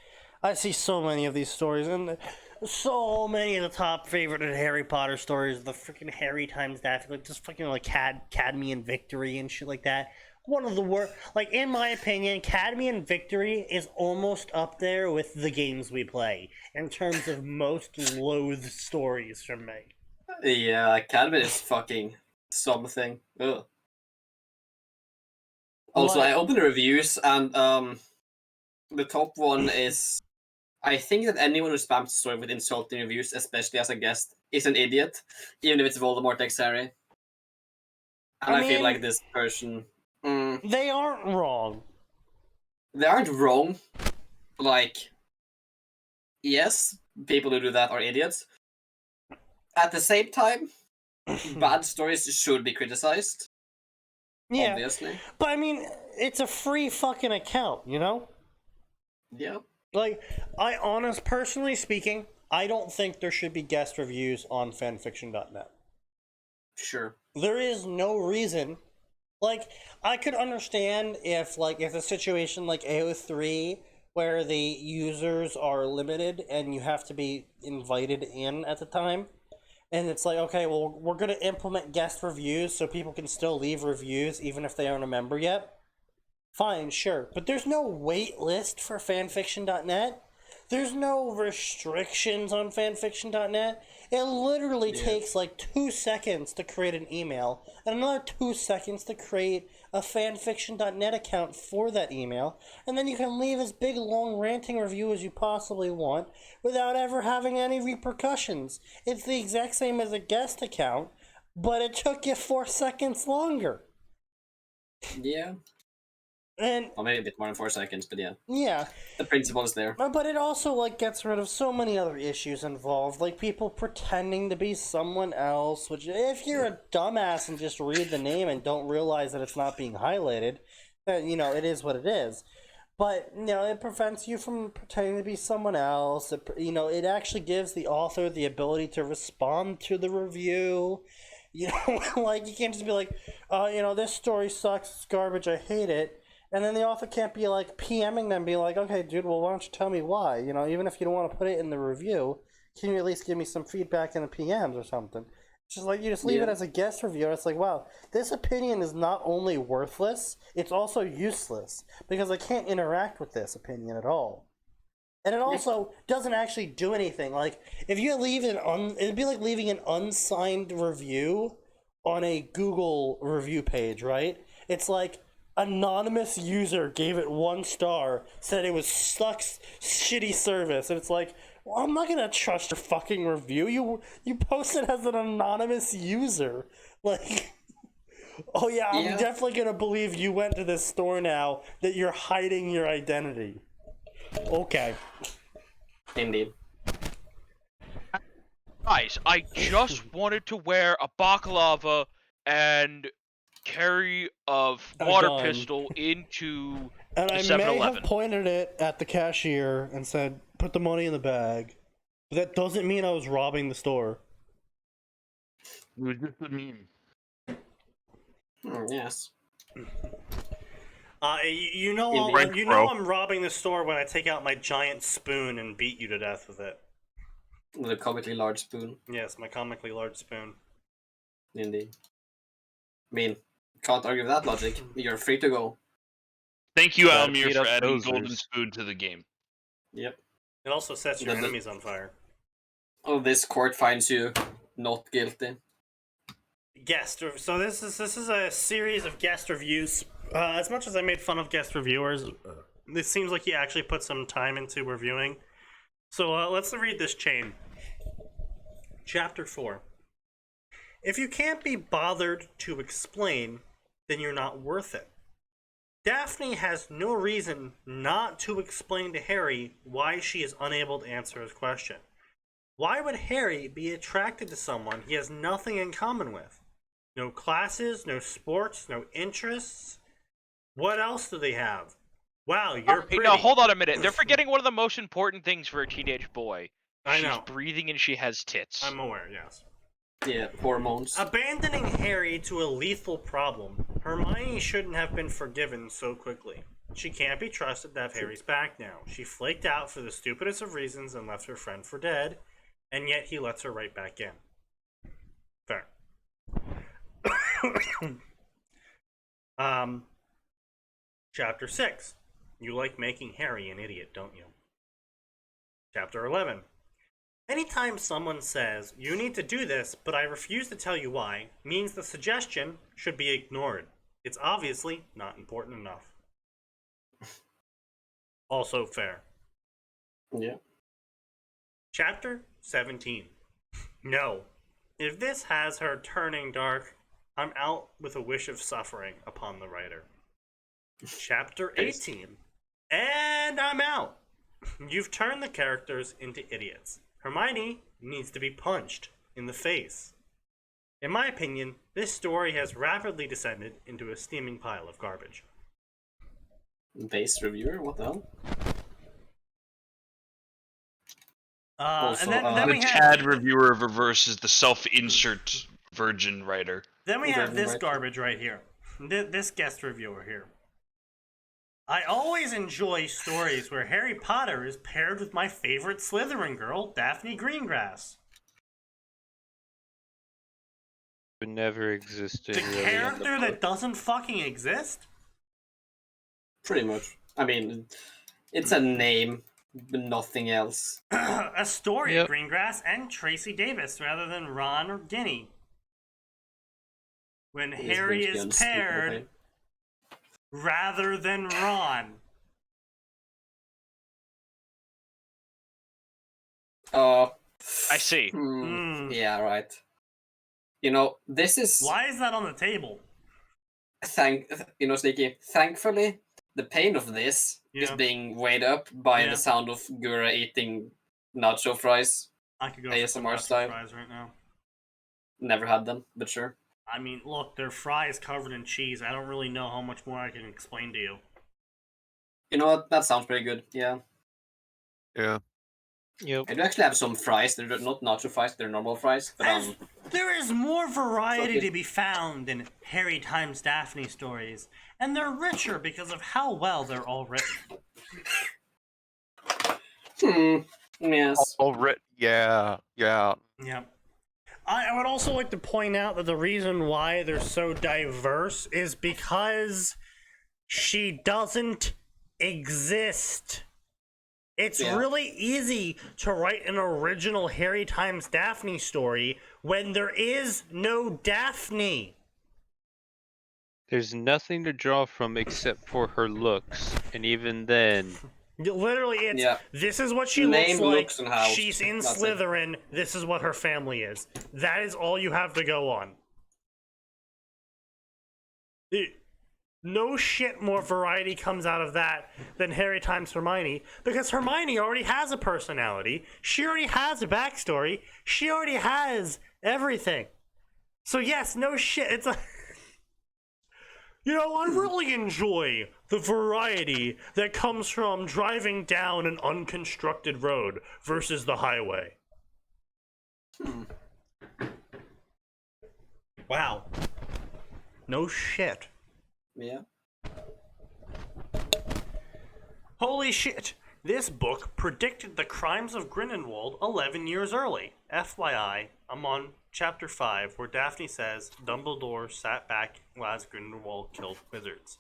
I see so many of these stories, and so many of the top favorited Harry Potter stories, the freaking Harry times Daphne, like just fucking like Cadmean Victory and shit like that. One of the worst, like in my opinion, Cadmean Victory is almost up there with the games we play in terms of most loathed stories from me. Yeah, Academy is fucking something. Ugh. Also, I opened the reviews and the top one is, I think that anyone who spams the story with insulting reviews, especially as a guest, is an idiot, even if it's Voldemort x Harry. And I feel mean, like this person, they aren't wrong. they aren't wrong. Like, yes, people who do that are idiots. At the same time, bad stories should be criticized. Yeah, Obviously. but I mean, it's a free fucking account, you know? Yeah. Like, personally speaking, I don't think there should be guest reviews on fanfiction.net. Sure. There is no reason. Like, I could understand if a situation like AO3 where the users are limited and you have to be invited in at the time. And it's like, okay, well, we're going to implement guest reviews so people can still leave reviews even if they aren't a member yet. Fine, sure. But there's no wait list for fanfiction.net. There's no restrictions on fanfiction.net. It literally takes like 2 seconds to create an email and another 2 seconds to create a fanfiction.net account for that email. And then you can leave as big, long, ranting review as you possibly want without ever having any repercussions. It's the exact same as a guest account, but it took you 4 seconds longer. Yeah. And Well, maybe a bit more than 4 seconds, but yeah. yeah. The principle is there. But it also, like, gets rid of so many other issues involved, like people pretending to be someone else, which, if you're a dumbass and just read the name and don't realize that it's not being highlighted, then, you know, it is what it is. But, you know, it prevents you from pretending to be someone else. You know, it actually gives the author the ability to respond to the review. You know, like, you can't just be like, you know, this story sucks, it's garbage, I hate it. And then the author can't be like PMing them, be like, okay, dude, well, why don't you tell me why? You know, even if you don't want to put it in the review, can you at least give me some feedback in the PMs or something? It's just like, you just leave it as a guest review, and it's like, wow, this opinion is not only worthless, it's also useless, because I can't interact with this opinion at all. And it also doesn't actually do anything. Like, if you leave it'd be like leaving an unsigned review on a Google review page, right? It's like, anonymous user gave it 1 star, said it was sucks, shitty service, and it's like, well, I'm not gonna trust your fucking review. You posted as an anonymous user, like, oh yeah, I'm definitely gonna believe you went to this store now that you're hiding your identity. Okay. Indeed. Guys, I just wanted to wear a baklava and carry a water gun. pistol into And the I 7-Eleven. may have pointed it at the cashier and said, put the money in the bag. But that doesn't mean I was robbing the store. It was just a meme. Yes. You know, Frank, you bro. know I'm robbing the store when I take out my giant spoon and beat you to death with it. With a comically large spoon. Yes, my comically large spoon. Indeed. I mean, can't argue with that logic. You're free to go. Thank you, Gotta Almir, beat for up adding dozers. Golden Spoon to the game. Yep. It also sets your Then the- enemies on fire. Oh, this court finds you not guilty. So this is a series of guest reviews. As much as I made fun of guest reviewers, this seems like he actually put some time into reviewing. So let's read this chain. Chapter 4. If you can't be bothered to explain, then you're not worth it. Daphne has no reason not to explain to Harry why she is unable to answer his question. Why would Harry be attracted to someone he has nothing in common with? No classes, no sports, no interests. What else do they have? Wow, you're pretty. No, hold on a minute. They're forgetting one of the most important things for a teenage boy. I know. She's breathing and she has tits. I'm aware, yes. Yeah, hormones. Abandoning Harry to a lethal problem, Hermione shouldn't have been forgiven so quickly. She can't be trusted to have Harry's back now. She flaked out for the stupidest of reasons and left her friend for dead, and yet he lets her right back in. Fair. Chapter 6. You like making Harry an idiot, don't you? Chapter 11. Anytime someone says, you need to do this, but I refuse to tell you why, means the suggestion should be ignored. It's obviously not important enough. Also fair. Yeah. Chapter 17. No. If this has her turning dark, I'm out with a wish of suffering upon the writer. Chapter 18. And I'm out. You've turned the characters into idiots. Hermione needs to be punched in the face. In my opinion, this story has rapidly descended into a steaming pile of garbage. Base reviewer? What the hell? And then The we have... Chad reviewer versus the self-insert virgin writer. Then we have this Right. garbage right here. This guest reviewer here. I always enjoy stories where Harry Potter is paired with my favorite Slytherin girl, Daphne Greengrass. Would never existed. The really in character the that book. doesn't fucking exist? Pretty much. I mean, it's a name, but nothing else. A story Yep. of Greengrass and Tracy Davis rather than Ron or Ginny. When This Harry brings me is unspeakable paired pain. rather than Ron. I see. Hmm. Yeah, right. You know, this is Why is that on the table? Sneaky. Thankfully, the pain of this is Yeah. being weighed up by Yeah. the sound of Gura eating nacho fries. I could go ASMR for some nacho style. fries right now. Never had them, but sure. I mean, look, they're fries covered in cheese. I don't really know how much more I can explain to you. You know what? That sounds pretty good. Yeah. Yeah. Yep. I do actually have some fries. They're not nacho fries. They're normal fries. But As there is more variety Okay. to be found in Harry times Daphne stories, and they're richer because of how well they're all written. Yes. Already. Yeah. Yeah. Yeah. I would also like to point out that the reason why they're so diverse is because she doesn't exist. It's Yeah. really easy to write an original Harry times Daphne story when there is no Daphne. There's nothing to draw from except for her looks, and even then, Literally, it's Yeah. this is what she Name, looks like. looks, and house. She's in That's it. Slytherin. This is what her family is. That is all you have to go on. No shit more variety comes out of that than Harry times Hermione, because Hermione already has a personality. She already has a backstory. She already has everything. So yes, no shit. It's like, you know, I really enjoy the variety that comes from driving down an unconstructed road versus the highway. Wow. No shit. Yeah. Holy shit! This book predicted the crimes of Grindelwald 11 years early. FYI, I'm on chapter 5 where Daphne says Dumbledore sat back as Grindelwald killed wizards.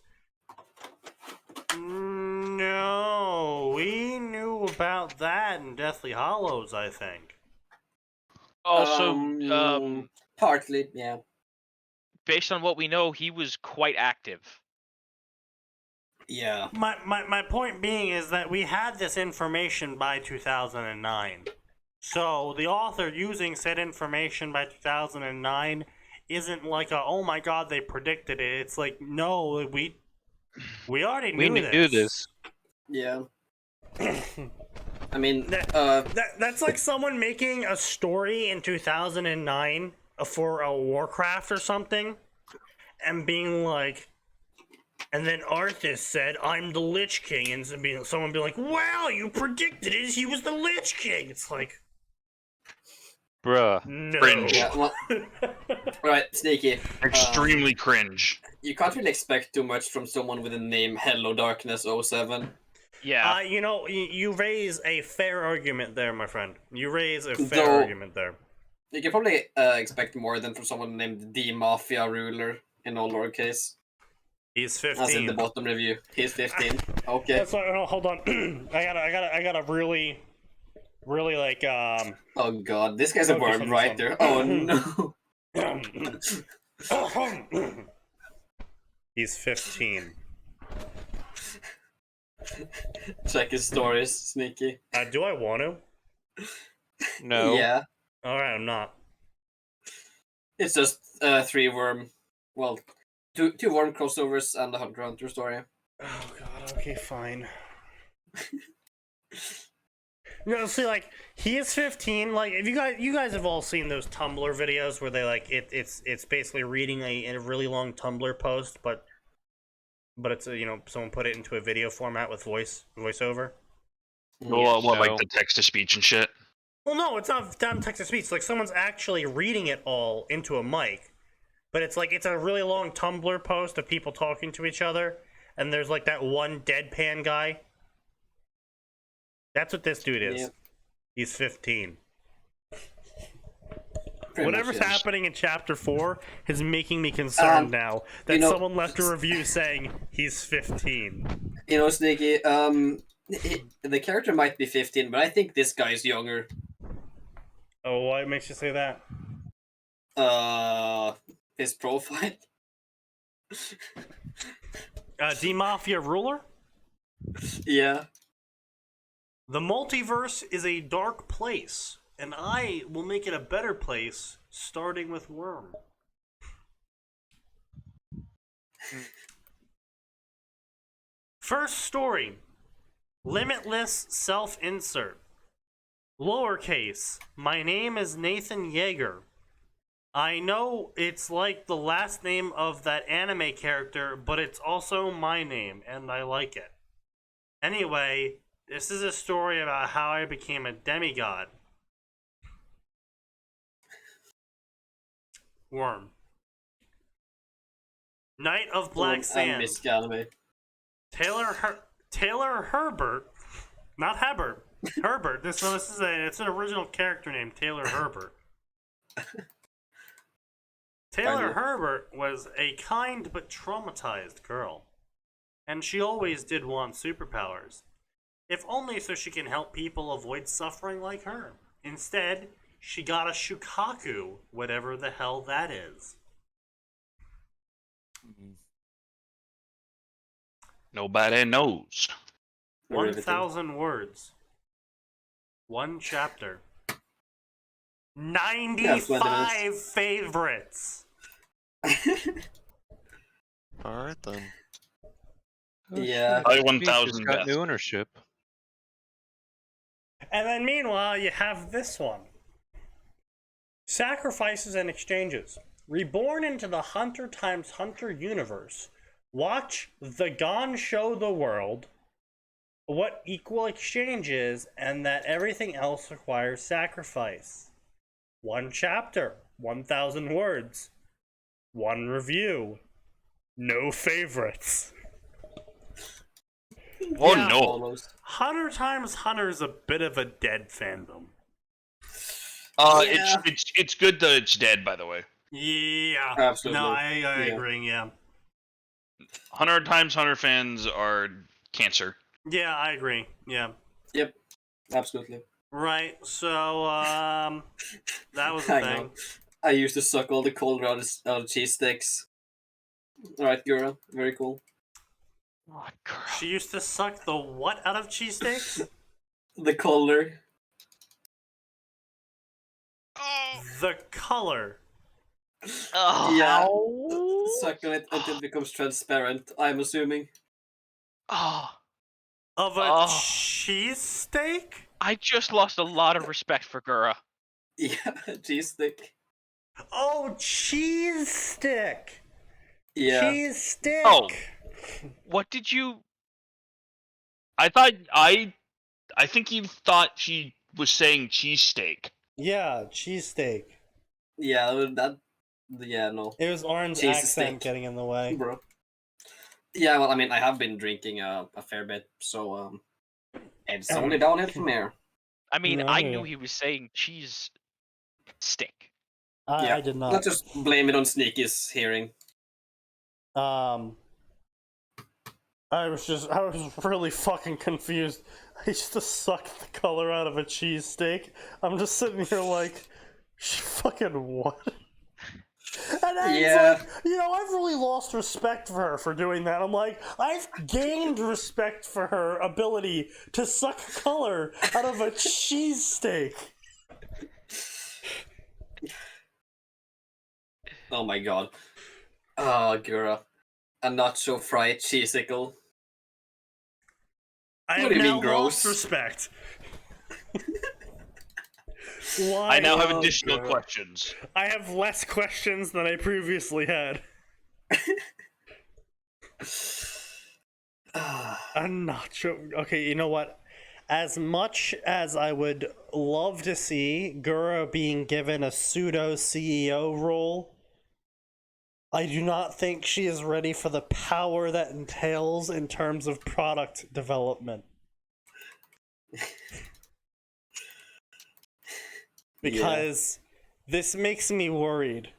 No, we knew about that in Deathly Hollows, I think. Also, Partly, yeah. based on what we know, he was quite active. Yeah. My point being is that we had this information by 2009. So the author using said information by 2009 isn't like a, oh my god, they predicted it. It's like, no, we already we knew knew this. Yeah. I mean, That's like someone making a story in 2009 for a Warcraft or something and being like, and then Arthas said, I'm the Lich King, and someone be like, wow, you predicted it, he was the Lich King. It's like, Bruh. no. Cringe. yeah, well, right, Sneaky. Extremely cringe. You can't really expect too much from someone with the name Hello Darkness 07. Yeah. You know, you raise a fair argument there, my friend. You raise a fair Though- argument there. You can probably expect more than from someone named the Mafia Ruler in all lowercase. He's As in the 15. bottom review. He's 15. Okay. That's why, oh, hold on. I gotta really like, Oh god, this guy's a Focus worm on writer. Oh no. He's 15. Check his stories, Sneaky. Do I want to? No. Yeah. Alright, I'm not. It's just two worm crossovers and the Hunter x Hunter story. Oh god, okay, fine. No, see, like, he is 15. Like, if you guys have all seen those Tumblr videos where they like it's basically reading a really long Tumblr post, but it's you know, someone put it into a video format with voiceover. What, No. like the text to speech and shit? Well, no, it's not down text-to-speech. Like, someone's actually reading it all into a mic. But it's like, it's a really long Tumblr post of people talking to each other, and there's like that one deadpan guy. That's what this dude is. Yep. He's 15. Pretty Whatever's much, yes. happening in chapter 4 is making me concerned now that you know- someone left a review saying he's 15. You know, Sneaky, the character might be 15, but I think this guy is younger. Oh, why makes you say that? His profile. D-Mafia ruler? Yeah. The multiverse is a dark place, and I will make it a better place, starting with Worm. First story. Limitless self-insert. Lowercase. My name is Nathan Yeager. I know it's like the last name of that anime character, but it's also my name, and I like it. Anyway, this is a story about how I became a demigod. Worm. Knight of Black I Sand. miss anime. Taylor Herbert, not Hebert. Herbert. It's an original character name, Taylor Herbert. Taylor Herbert was a kind but traumatized girl, and she always did want superpowers, if only so she can help people avoid suffering like her. Instead, she got a shukaku, whatever the hell that is. Nobody knows. 1,000 words. One chapter. 95 favorites. Alright then. Yeah. I Speech 1,000 got best. new ownership. And then meanwhile, you have this one. Sacrifices and exchanges. Reborn into the Hunter x Hunter universe. Watch the Gon show the world what equal exchange is, and that everything else requires sacrifice. One chapter, 1,000 words. One review. No favorites. Oh Yeah. no! Almost. Hunter x Hunter is a bit of a dead fandom. Yeah. It's good that it's dead. By the way, Yeah. Absolutely. No, I Yeah. agree, yeah. 100 times Hunter fans are cancer. Yeah, I agree. Yeah. Yep. Absolutely. Right. So, that was the I thing. know. I used to suck all the cold out of cheese sticks. Alright, Gura. Very cool. Oh, girl. She used to suck the what out of cheesesteaks? The color. Oh. The color. Oh. Yeah. Suck on it until it becomes transparent, I'm assuming. Oh. Of a Oh. cheesesteak? I just lost a lot of respect for Gura. Yeah, cheese stick. Oh, cheese stick. Yeah. Cheese stick. Oh. What did you? I think you thought she was saying cheesesteak. Yeah, cheesesteak. Yeah, no. It was Oran's Cheese accent steak. getting in the way. Bro. Yeah, well, I mean, I have been drinking a fair bit, so, it's only downhill from here. I mean, No, I yeah. knew he was saying cheese stick. Yeah. I did not. Let's just blame it on Sneaky's hearing. I was really fucking confused. I used to suck the color out of a cheesesteak. I'm just sitting here like, fucking what? And then Yeah. it's like, I've really lost respect for her for doing that. I'm like, I've gained respect for her ability to suck color out of a cheesesteak. Oh my god. Oh, Gura. A nacho fried cheesicle. I What have do you now mean, gross? lost respect. Why? I now have Oh, additional God. questions. I have less questions than I previously had. A nacho. Okay, you know what? as much as I would love to see Gura being given a pseudo CEO role, I do not think she is ready for the power that entails in terms of product development. Because this makes me worried.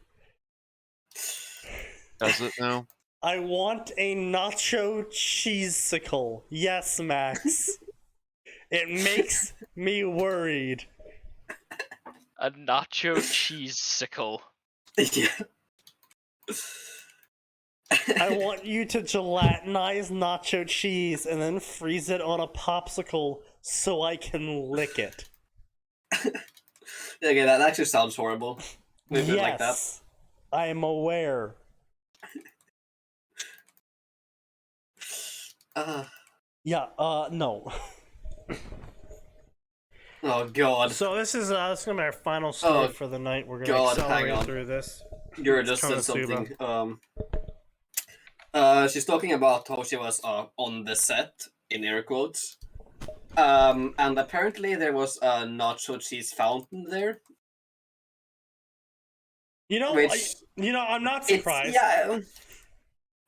Does it now? I want a nacho cheese-sicle. Yes, Max. It makes me worried. A nacho cheese-sicle. Yeah. I want you to gelatinize nacho cheese and then freeze it on a popsicle so I can lick it. Okay, that actually sounds horrible. We would like that. Yes, I am aware. No. Oh god. So this is gonna be our final story for the night. We're gonna God, hang accelerate on. through this. Yura just said Konosuba. something. She's talking about how she was on the set, in air quotes. And apparently there was a nacho cheese fountain there. You know, Which I'm not surprised.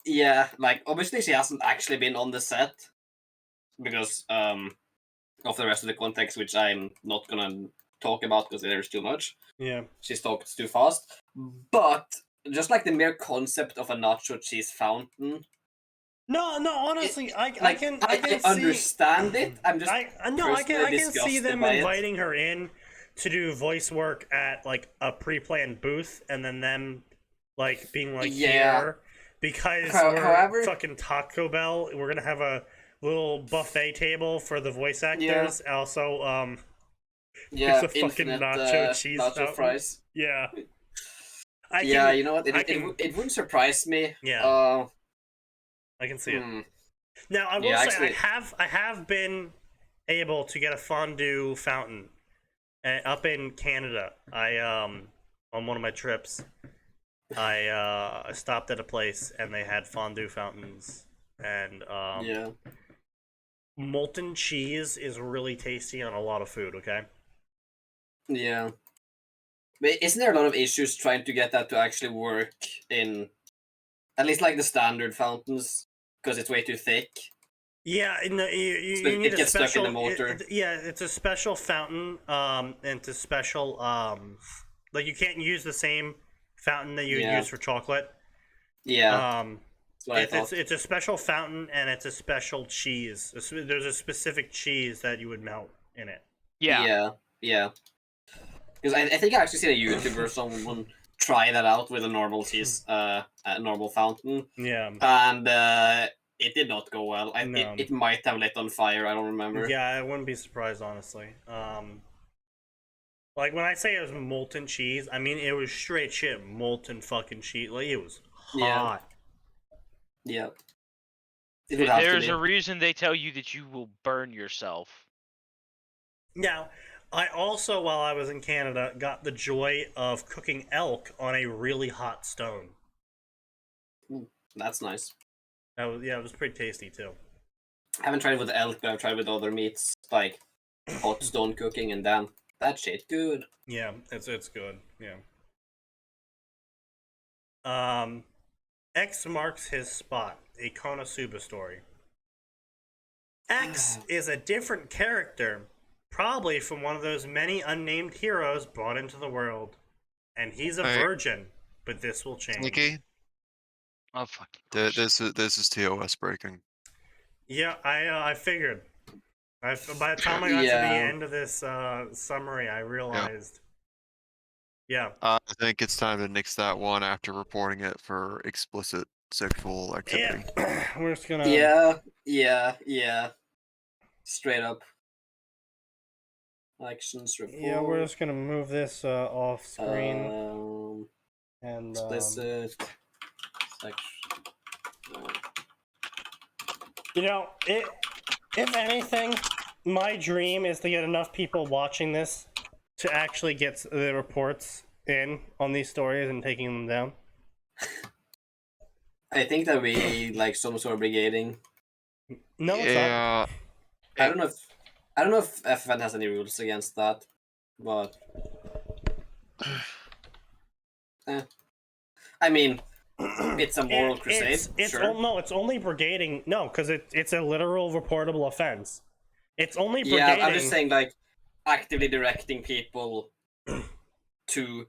Yeah, like obviously she hasn't actually been on the set because of the rest of the context, which I'm not gonna talk about because there's too much. Yeah. She's talked too fast. But just like the mere concept of a nacho cheese fountain. No, honestly, I can see, understand it. I'm just I can see them inviting her in to do voice work at like a pre-planned booth, and then them like being like, here, because we're fucking Taco Bell. We're gonna have a little buffet table for the voice actors. Yeah. Also, yeah, there's a fucking nacho cheese nacho fries. Yeah. You know what? It wouldn't surprise me. Yeah. I can see it. Now I will say actually, I have been able to get a fondue fountain up in Canada. I on one of my trips, I stopped at a place and they had fondue fountains, and molten cheese is really tasty on a lot of food. Okay. Yeah. But isn't there a lot of issues trying to get that to actually work in, at least like the standard fountains, because it's way too thick? Yeah, no, you need it gets stuck in the motor. It's a special fountain, and it's a special, like you can't use the same fountain that you would use for chocolate. Yeah. It's a special fountain, and it's a special cheese. There's a specific cheese that you would melt in it. Yeah. Because I think I actually seen a YouTuber or someone try that out with a normal cheese, a normal fountain. Yeah. And it did not go well. It might have lit on fire. I don't remember. Yeah, I wouldn't be surprised, honestly. Like when I say it was molten cheese, I mean it was straight shit molten fucking cheese. Like it was hot. Yeah. There's a reason they tell you that you will burn yourself. Now, I also, while I was in Canada, got the joy of cooking elk on a really hot stone. That's nice. It was pretty tasty too. I haven't tried with elk, but I've tried with other meats, like hot stone cooking, and damn, that shit good. Yeah, it's good. Yeah. X marks his spot. A Konosuba story. X is a different character, probably from one of those many unnamed heroes brought into the world, and he's a virgin. But this will change. Sneaky. Oh fuck. This is TOS breaking. Yeah, I figured. By the time I got to the end of this summary, I realized. Yeah. I think it's time to nix that one after reporting it for explicit sexual activity. Yeah. We're just gonna. Yeah. Straight up. Actions report. Yeah, we're just gonna move this off screen. And explicit. You know, if anything, my dream is to get enough people watching this to actually get the reports in on these stories and taking them down. I think that we like some sort of brigading. No, it's not. I don't know if I don't know if FN has any rules against that, but I mean, it's a moral crusade. Sure. No, it's only brigading. No, because it's a literal reportable offense. It's only brigading. Yeah, I'm just saying, like, actively directing people to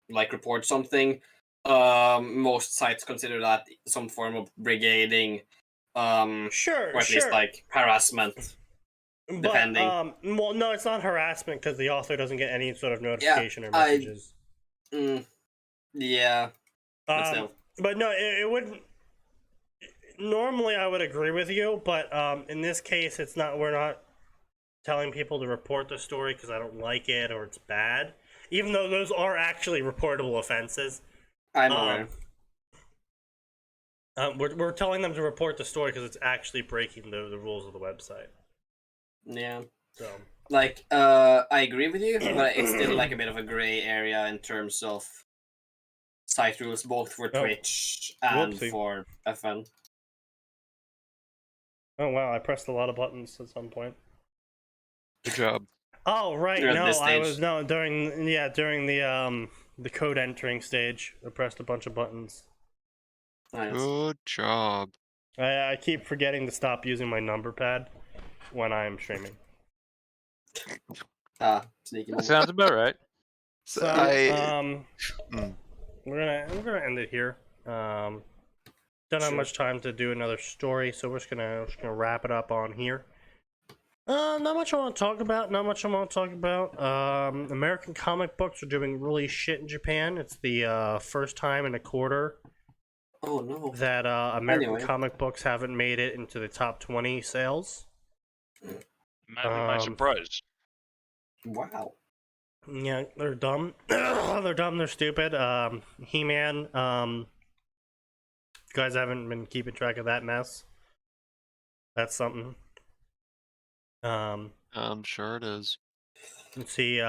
like report something. Most sites consider that some form of brigading. Sure, or at least like harassment. But, depending. well, no, it's not harassment because the author doesn't get any sort of notification or messages. Yeah. But still. But no, it wouldn't. Normally, I would agree with you, but in this case, it's not. We're not telling people to report the story because I don't like it or it's bad. Even though those are actually reportable offenses. I'm aware. We're telling them to report the story because it's actually breaking the rules of the website. Yeah. So. Like, I agree with you, but it's still like a bit of a gray area in terms of site rules, both for Twitch and for FN. Oh wow, I pressed a lot of buttons at some point. Good job. Oh right, You're no, at this I stage. was during the code entering stage. I pressed a bunch of buttons. Nice. Good job. I keep forgetting to stop using my number pad when I am streaming. Sneaky. That sounds about right. So Mm. we're gonna end it here. Don't have much time to do another story, so we're just gonna wrap it up on here. Not much I want to talk about. American comic books are doing really shit in Japan. It's the first time in a quarter Oh no. that American Anyway. comic books haven't made it into the top 20 sales. Imagine my surprise. Wow. Yeah, they're dumb. They're dumb. They're stupid. He-Man. You guys haven't been keeping track of that mess. That's something. I'm sure it is. Let's see.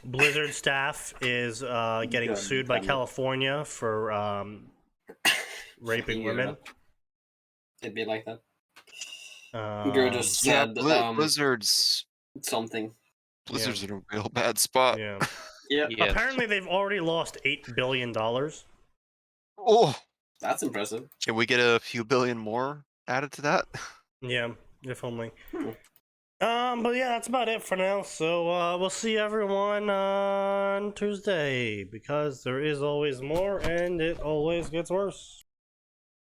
Blizzard staff is getting God sued by damn it. California for raping women. It'd be like that. Um, Girl just Yeah, said Blizzard's something. in a real bad spot. yeah. Yeah. Yes. Apparently, they've already lost $8 billion. Oh, That's impressive. can we get a few billion more added to that? Yeah, if only. Hmm. But yeah, that's about it for now. So we'll see everyone on Tuesday because there is always more and it always gets worse.